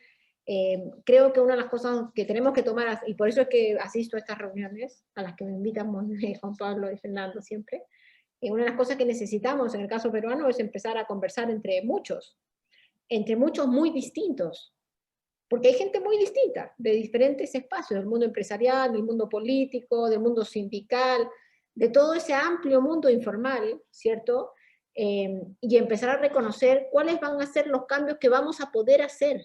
creo que una de las cosas que tenemos que tomar, y por eso es que asisto a estas reuniones, a las que me invitan Juan Pablo y Fernando siempre, una de las cosas que necesitamos en el caso peruano es empezar a conversar entre muchos, entre muchos muy distintos, porque hay gente muy distinta, de diferentes espacios, del mundo empresarial, del mundo político, del mundo sindical, de todo ese amplio mundo informal, ¿cierto? Y empezar a reconocer cuáles van a ser los cambios que vamos a poder hacer.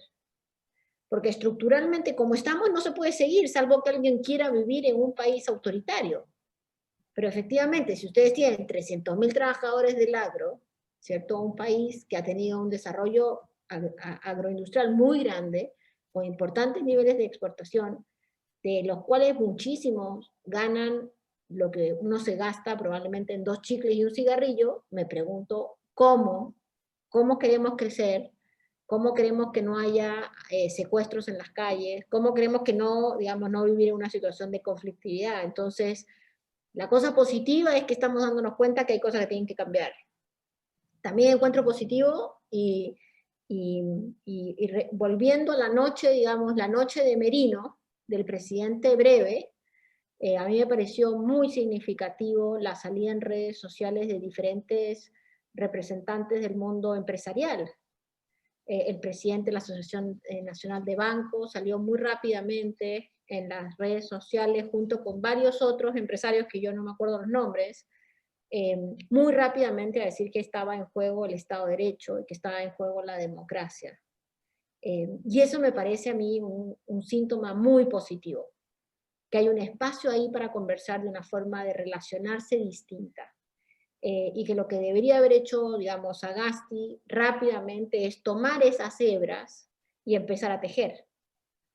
Porque estructuralmente, como estamos, no se puede seguir, salvo que alguien quiera vivir en un país autoritario. Pero efectivamente, si ustedes tienen 300.000 trabajadores del agro, ¿cierto? Un país que ha tenido un desarrollo agroindustrial muy grande, con importantes niveles de exportación, de los cuales muchísimos ganan lo que uno se gasta probablemente en 2 chicles y un cigarrillo, me pregunto cómo queremos crecer, cómo queremos que no haya secuestros en las calles, cómo queremos que no, digamos, no vivir en una situación de conflictividad. Entonces, la cosa positiva es que estamos dándonos cuenta que hay cosas que tienen que cambiar. También encuentro positivo volviendo a la noche, digamos, la noche de Merino, del presidente breve, a mí me pareció muy significativo la salida en redes sociales de diferentes representantes del mundo empresarial. El presidente de la Asociación Nacional de Bancos salió muy rápidamente en las redes sociales junto con varios otros empresarios que yo no me acuerdo los nombres, muy rápidamente a decir que estaba en juego el Estado de Derecho y que estaba en juego la democracia. Y eso me parece a mí un síntoma muy positivo, que hay un espacio ahí para conversar de una forma de relacionarse distinta. Y que lo que debería haber hecho, digamos, Sagasti rápidamente es tomar esas hebras y empezar a tejer,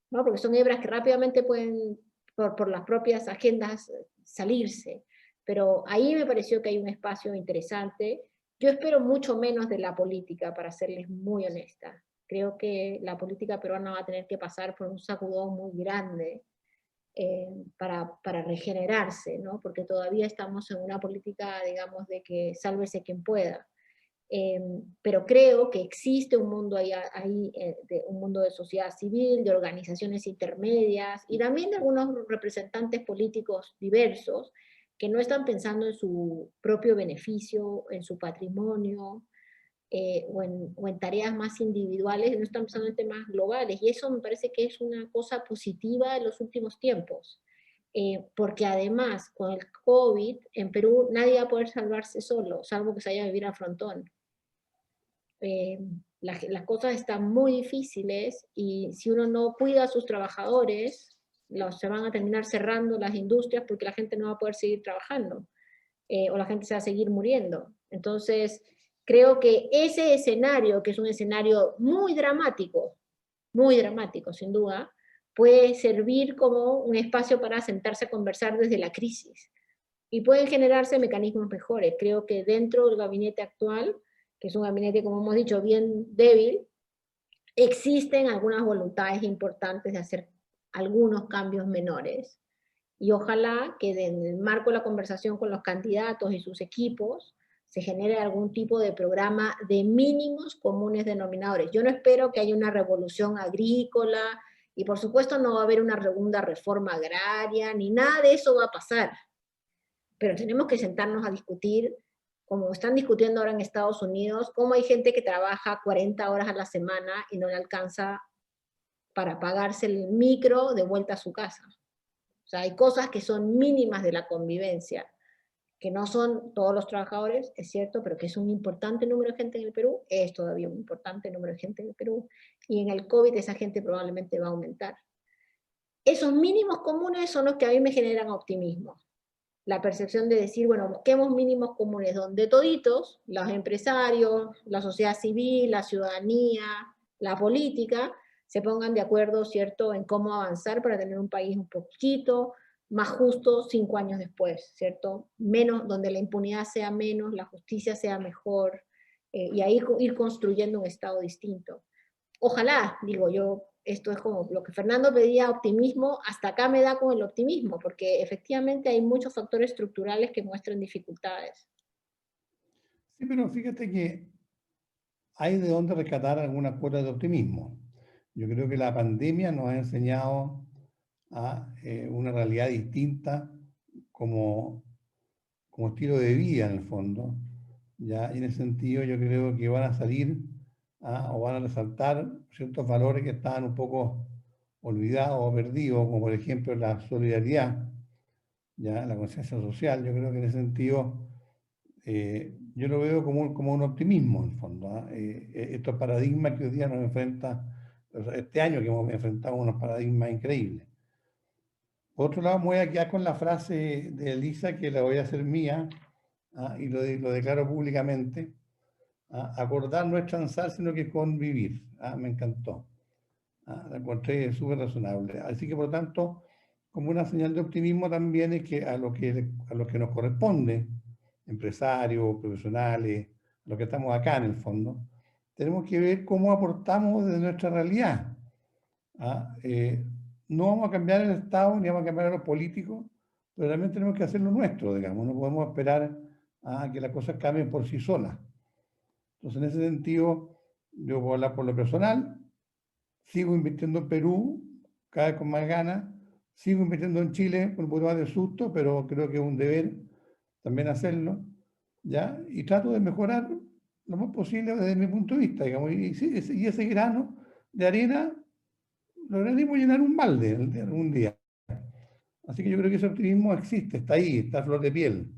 ¿no? Porque son hebras que rápidamente pueden, por las propias agendas, salirse. Pero ahí me pareció que hay un espacio interesante. Yo espero mucho menos de la política, para serles muy honesta. Creo que la política peruana va a tener que pasar por un sacudón muy grande para regenerarse, ¿no? Porque todavía estamos en una política, digamos, de que sálvese quien pueda. Pero creo que existe un mundo ahí un mundo de sociedad civil, de organizaciones intermedias, y también de algunos representantes políticos diversos, que no están pensando en su propio beneficio, en su patrimonio, o en tareas más individuales, no están pensando en temas globales, y eso me parece que es una cosa positiva en los últimos tiempos, porque además con el COVID en Perú nadie va a poder salvarse solo, salvo que se vaya a vivir a Frontón. Las cosas están muy difíciles, y si uno no cuida a sus trabajadores, se van a terminar cerrando las industrias porque la gente no va a poder seguir trabajando, o la gente se va a seguir muriendo. Entonces, creo que ese escenario, que es un escenario muy dramático sin duda, puede servir como un espacio para sentarse a conversar desde la crisis. Y pueden generarse mecanismos mejores. Creo que dentro del gabinete actual, que es un gabinete, como hemos dicho, bien débil, existen algunas voluntades importantes de hacer algunos cambios menores. Y ojalá que en el marco de la conversación con los candidatos y sus equipos se genere algún tipo de programa de mínimos comunes denominadores. Yo no espero que haya una revolución agrícola, y por supuesto no va a haber una segunda reforma agraria, ni nada de eso va a pasar. Pero tenemos que sentarnos a discutir, como están discutiendo ahora en Estados Unidos, cómo hay gente que trabaja 40 horas a la semana y no le alcanza para pagarse el micro de vuelta a su casa. O sea, hay cosas que son mínimas de la convivencia, que no son todos los trabajadores, es cierto, pero que es un importante número de gente en el Perú, es todavía un importante número de gente en el Perú, y en el COVID esa gente probablemente va a aumentar. Esos mínimos comunes son los que a mí me generan optimismo. La percepción de decir, bueno, busquemos mínimos comunes donde toditos, los empresarios, la sociedad civil, la ciudadanía, la política, se pongan de acuerdo, ¿cierto?, en cómo avanzar para tener un país un poquito más justo 5 años después, ¿cierto? Menos, donde la impunidad sea menos, la justicia sea mejor, y ahí ir construyendo un Estado distinto. Ojalá, digo yo, esto es como lo que Fernando pedía, optimismo, hasta acá me da con el optimismo, porque efectivamente hay muchos factores estructurales que muestran dificultades. Sí, pero fíjate que hay de dónde rescatar alguna cuota de optimismo. Yo creo que la pandemia nos ha enseñado a una realidad distinta como estilo de vida en el fondo, ¿ya? Y en ese sentido yo creo que van a salir o van a resaltar ciertos valores que estaban un poco olvidados o perdidos, como por ejemplo la solidaridad, ya la conciencia social. Yo creo que en ese sentido yo lo veo como un optimismo en el fondo. Estos paradigmas que hoy día nos enfrenta, este año que hemos enfrentado unos paradigmas increíbles. Por otro lado, me voy a quedar con la frase de Elisa, que la voy a hacer mía, y lo declaro públicamente: acordar no es transar, sino que convivir. Me encantó. La encontré súper razonable. Así que, por lo tanto, como una señal de optimismo también es que a lo que nos corresponde, empresarios, profesionales, los que estamos acá en el fondo, tenemos que ver cómo aportamos desde nuestra realidad. No vamos a cambiar el Estado ni vamos a cambiar a los políticos, pero también tenemos que hacer lo nuestro, digamos. No podemos esperar a que las cosas cambien por sí solas. Entonces, en ese sentido, yo puedo hablar por lo personal. Sigo invirtiendo en Perú, cada vez con más ganas. Sigo invirtiendo en Chile con un poco más de susto, pero creo que es un deber también hacerlo, ¿ya? Y trato de mejorar lo más posible desde mi punto de vista, digamos. Y ese grano de arena lograremos llenar un balde algún día. Así que yo creo que ese optimismo existe, está ahí, está a flor de piel.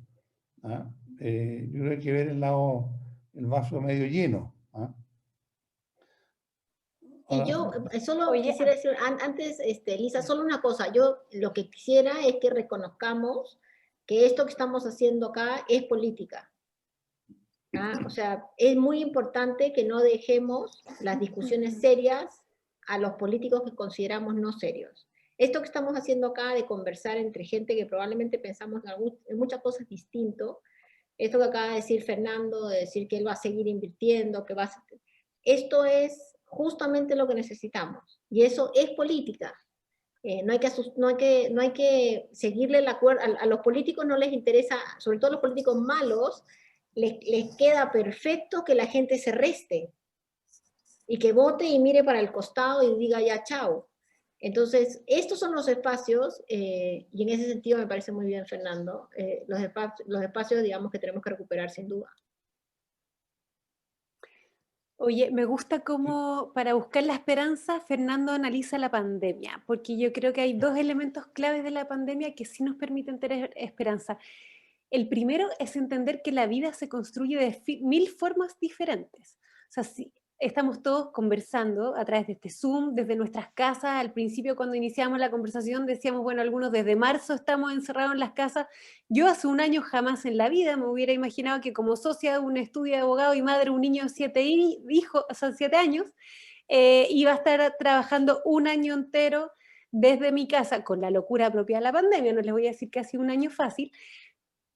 Yo creo que hay que ver el vaso medio lleno. Y yo solo Oye, quisiera decir, antes, Lisa, solo una cosa. Yo lo que quisiera es que reconozcamos que esto que estamos haciendo acá es política. O sea, es muy importante que no dejemos las discusiones serias a los políticos que consideramos no serios. Esto que estamos haciendo acá de conversar entre gente que probablemente pensamos en muchas cosas distinto, esto que acaba de decir Fernando, de decir que él va a seguir invirtiendo, esto es justamente lo que necesitamos. Y eso es política. No hay que seguirle la cuerda. A los políticos no les interesa, sobre todo a los políticos malos, les queda perfecto que la gente se reste y que vote y mire para el costado y diga ya chao. Entonces, estos son los espacios, y en ese sentido me parece muy bien, Fernando, los espacios, digamos, que tenemos que recuperar sin duda. Oye, me gusta cómo para buscar la esperanza Fernando analiza la pandemia, porque yo creo que hay dos elementos claves de la pandemia que sí nos permiten tener esperanza. El primero es entender que la vida se construye de mil formas diferentes. O sea, si estamos todos conversando a través de este Zoom, desde nuestras casas. Al principio, cuando iniciamos la conversación, decíamos, bueno, algunos desde marzo estamos encerrados en las casas. Yo hace un año jamás en la vida me hubiera imaginado que como socia de un estudio de abogado y madre de un niño de 7 años, iba a estar trabajando un año entero desde mi casa, con la locura propia de la pandemia. No les voy a decir que ha sido un año fácil,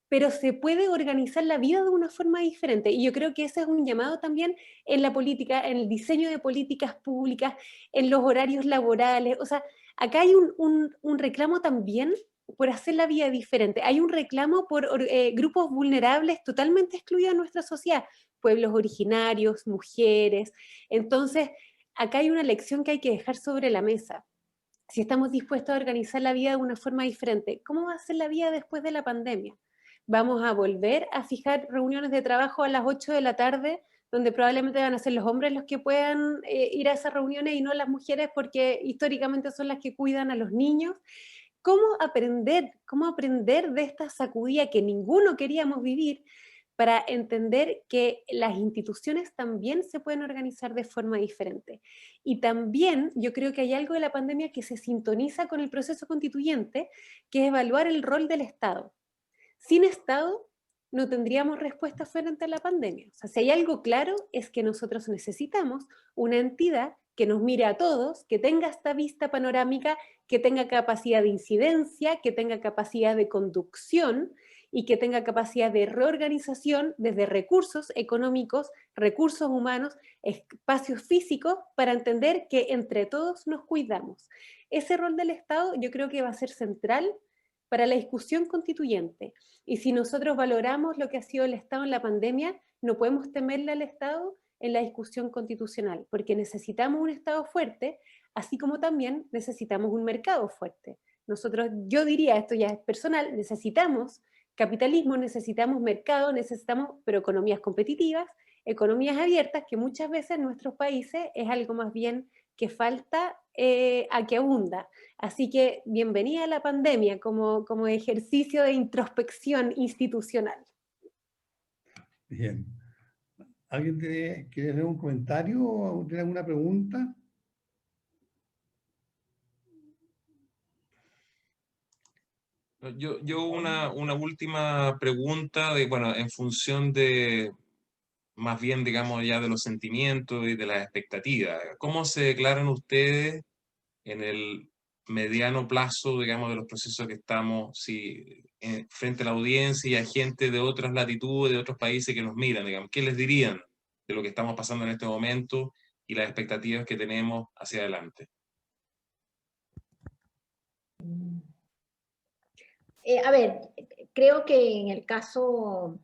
pero se puede organizar la vida de una forma diferente. Y yo creo que ese es un llamado también en la política, en el diseño de políticas públicas, en los horarios laborales. O sea, acá hay un reclamo también por hacer la vida diferente. Hay un reclamo por grupos vulnerables totalmente excluidos de nuestra sociedad, pueblos originarios, mujeres. Entonces, acá hay una lección que hay que dejar sobre la mesa. Si estamos dispuestos a organizar la vida de una forma diferente, ¿cómo va a ser la vida después de la pandemia? Vamos a volver a fijar reuniones de trabajo a las 8 de la tarde, donde probablemente van a ser los hombres los que puedan ir a esas reuniones y no las mujeres, porque históricamente son las que cuidan a los niños. ¿Cómo aprender de esta sacudida que ninguno queríamos vivir para entender que las instituciones también se pueden organizar de forma diferente? Y también yo creo que hay algo de la pandemia que se sintoniza con el proceso constituyente, que es evaluar el rol del Estado. Sin Estado no tendríamos respuesta frente a la pandemia. O sea, si hay algo claro es que nosotros necesitamos una entidad que nos mire a todos, que tenga esta vista panorámica, que tenga capacidad de incidencia, que tenga capacidad de conducción y que tenga capacidad de reorganización desde recursos económicos, recursos humanos, espacios físicos, para entender que entre todos nos cuidamos. Ese rol del Estado yo creo que va a ser central para la discusión constituyente. Y si nosotros valoramos lo que ha sido el Estado en la pandemia, no podemos temerle al Estado en la discusión constitucional, porque necesitamos un Estado fuerte, así como también necesitamos un mercado fuerte. Nosotros, yo diría, esto ya es personal, necesitamos capitalismo, necesitamos mercado, necesitamos, pero economías competitivas, economías abiertas, que muchas veces en nuestros países es algo más bien que falta a que abunda. Así que bienvenida a la pandemia como ejercicio de introspección institucional. Bien. ¿Alguien quiere hacer un comentario o tiene alguna pregunta? Yo una última pregunta, bueno, en función de, más bien, digamos, ya de los sentimientos y de las expectativas. ¿Cómo se declaran ustedes en el mediano plazo, digamos, de los procesos que estamos, si, frente a la audiencia y a gente de otras latitudes, de otros países que nos miran, digamos? ¿Qué les dirían de lo que estamos pasando en este momento y las expectativas que tenemos hacia adelante? A ver, creo que en el caso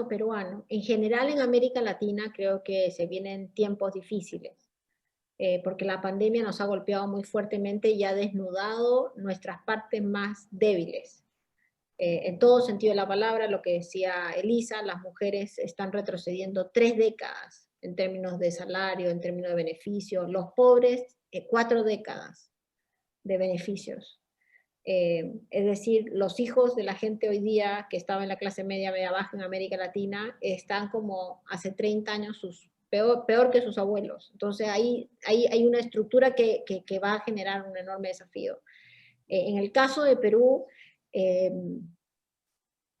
peruano, en general en América Latina creo que se vienen tiempos difíciles, porque la pandemia nos ha golpeado muy fuertemente y ha desnudado nuestras partes más débiles. En todo sentido de la palabra, lo que decía Elisa, las mujeres están retrocediendo 3 décadas en términos de salario, en términos de beneficios, los pobres 4 décadas de beneficios. Es decir, los hijos de la gente hoy día que estaba en la clase media baja en América Latina están como hace 30 años peor que sus abuelos. Entonces hay una estructura que va a generar un enorme desafío. En el caso de Perú,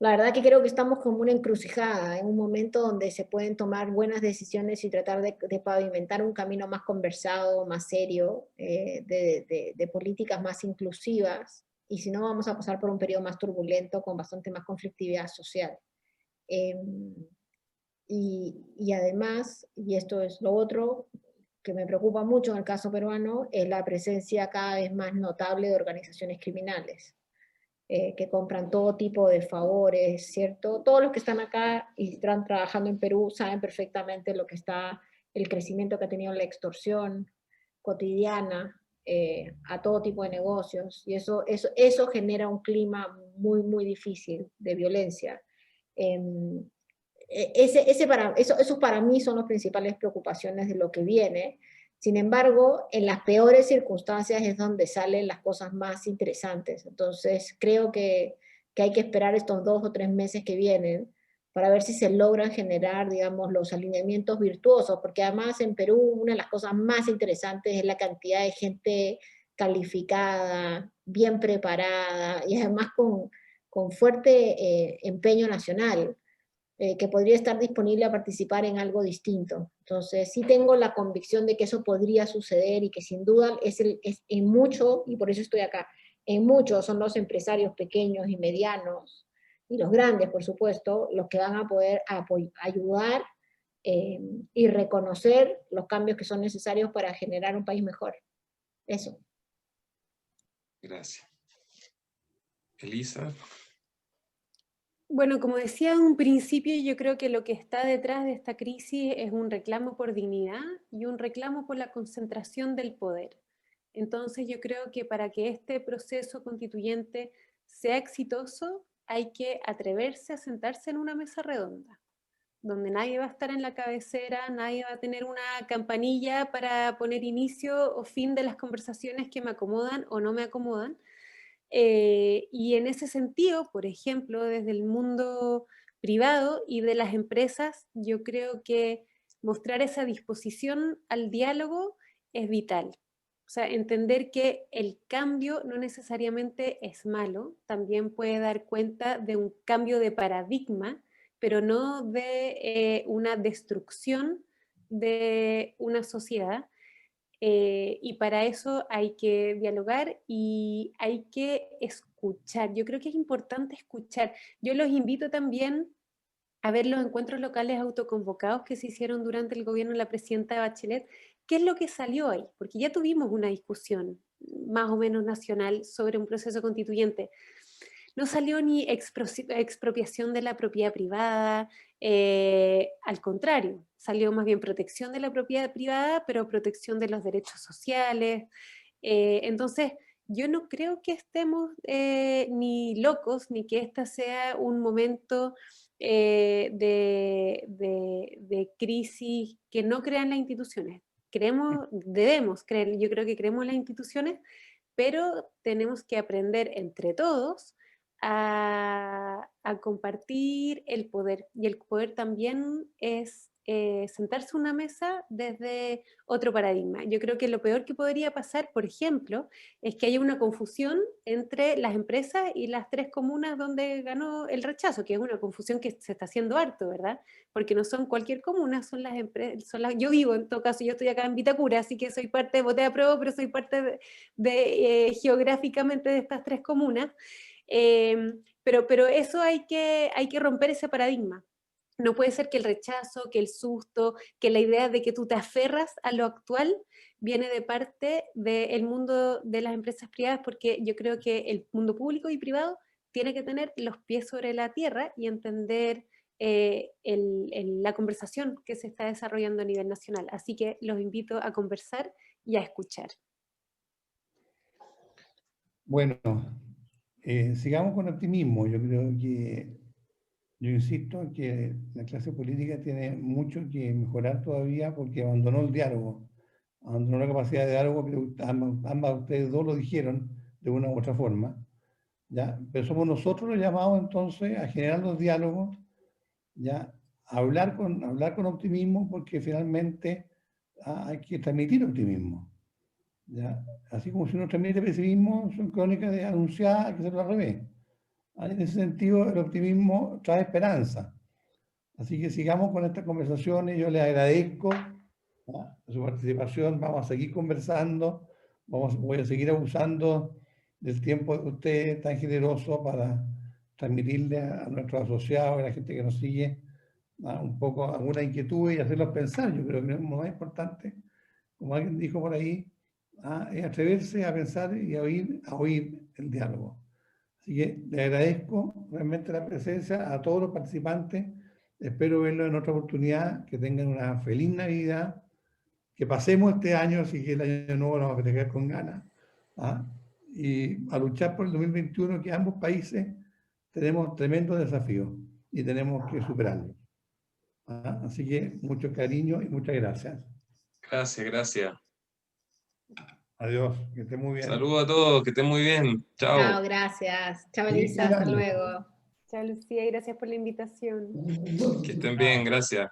la verdad que creo que estamos como una encrucijada, en un momento donde se pueden tomar buenas decisiones y tratar de pavimentar un camino más conversado, más serio, de políticas más inclusivas, y si no vamos a pasar por un periodo más turbulento con bastante más conflictividad social. Y además, y esto es lo otro que me preocupa mucho en el caso peruano, es la presencia cada vez más notable de organizaciones criminales. Que compran todo tipo de favores, ¿cierto? Todos los que están acá y están trabajando en Perú saben perfectamente lo que está, el crecimiento que ha tenido la extorsión cotidiana a todo tipo de negocios, y eso genera un clima muy, muy difícil de violencia. Eso para mí son las principales preocupaciones de lo que viene. Sin embargo, en las peores circunstancias es donde salen las cosas más interesantes. Entonces, creo que hay que esperar estos 2 o 3 meses que vienen para ver si se logran generar, digamos, los alineamientos virtuosos, porque además en Perú una de las cosas más interesantes es la cantidad de gente calificada, bien preparada y además con fuerte empeño nacional. Que podría estar disponible a participar en algo distinto. Entonces, sí tengo la convicción de que eso podría suceder y que sin duda es en mucho, y por eso estoy acá, en mucho son los empresarios pequeños y medianos, y los grandes, por supuesto, los que van a poder ayudar y reconocer los cambios que son necesarios para generar un país mejor. Eso. Gracias. Elisa. Bueno, como decía en un principio, yo creo que lo que está detrás de esta crisis es un reclamo por dignidad y un reclamo por la concentración del poder. Entonces yo creo que para que este proceso constituyente sea exitoso, hay que atreverse a sentarse en una mesa redonda, donde nadie va a estar en la cabecera, nadie va a tener una campanilla para poner inicio o fin de las conversaciones que me acomodan o no me acomodan. Y en ese sentido, por ejemplo, desde el mundo privado y de las empresas, yo creo que mostrar esa disposición al diálogo es vital. O sea, entender que el cambio no necesariamente es malo, también puede dar cuenta de un cambio de paradigma, pero no de una destrucción de una sociedad. Y para eso hay que dialogar y hay que escuchar. Yo creo que es importante escuchar. Yo los invito también a ver los encuentros locales autoconvocados que se hicieron durante el gobierno de la presidenta Bachelet. ¿Qué es lo que salió ahí? Porque ya tuvimos una discusión más o menos nacional sobre un proceso constituyente. No salió ni expropiación de la propiedad privada, al contrario, salió más bien protección de la propiedad privada, pero protección de los derechos sociales. Entonces, yo no creo que estemos ni locos, ni que este sea un momento de crisis que no crean las instituciones. Debemos creer, yo creo que creemos en las instituciones, pero tenemos que aprender entre todos a compartir el poder. Y el poder también es sentarse a una mesa desde otro paradigma. Yo creo que lo peor que podría pasar, por ejemplo, es que haya una confusión entre las empresas y las 3 comunas donde ganó el rechazo, que es una confusión que se está haciendo harto, ¿verdad? Porque no son cualquier comuna, son las empresas, yo vivo en todo caso, yo estoy acá en Vitacura, así que soy parte, voté a prueba, pero soy parte geográficamente de estas 3 comunas, pero eso hay que romper ese paradigma. No puede ser que el rechazo, que el susto, que la idea de que tú te aferras a lo actual viene de parte del mundo de las empresas privadas, porque yo creo que el mundo público y privado tiene que tener los pies sobre la tierra y entender la conversación que se está desarrollando a nivel nacional. Así que los invito a conversar y a escuchar. Bueno, sigamos con optimismo. Yo creo que, yo insisto en que la clase política tiene mucho que mejorar todavía porque abandonó el diálogo, abandonó la capacidad de diálogo, creo que ambas ustedes dos lo dijeron de una u otra forma, ¿ya? Pero somos nosotros los llamados entonces a generar los diálogos, ¿ya? A hablar con optimismo porque finalmente hay que transmitir optimismo, ¿ya? Así como si uno transmite pesimismo, son crónicas de anunciadas, hay que hacerlo al revés. En ese sentido, el optimismo trae esperanza. Así que sigamos con estas conversaciones. Yo les agradezco su participación. Vamos a seguir conversando. Voy a seguir abusando del tiempo de ustedes tan generoso para transmitirle a nuestros asociados, a la gente que nos sigue, un poco alguna inquietud y hacerlos pensar. Yo creo que lo más importante, como alguien dijo por ahí, es atreverse a pensar y a oír el diálogo. Así que le agradezco realmente la presencia a todos los participantes. Espero verlos en otra oportunidad, que tengan una feliz Navidad, que pasemos este año, así que el año nuevo nos va a festejar con ganas, y a luchar por el 2021, que ambos países tenemos tremendos desafíos y tenemos que superarlos. Así que mucho cariño y muchas gracias. Gracias, gracias. Adiós, que esté muy bien. Saludos a todos, que estén muy bien. Chao. Chao, gracias. Chao, Feliz Elisa, hasta año. luego. Chao, Lucía, y gracias por la invitación. Que estén bien, gracias.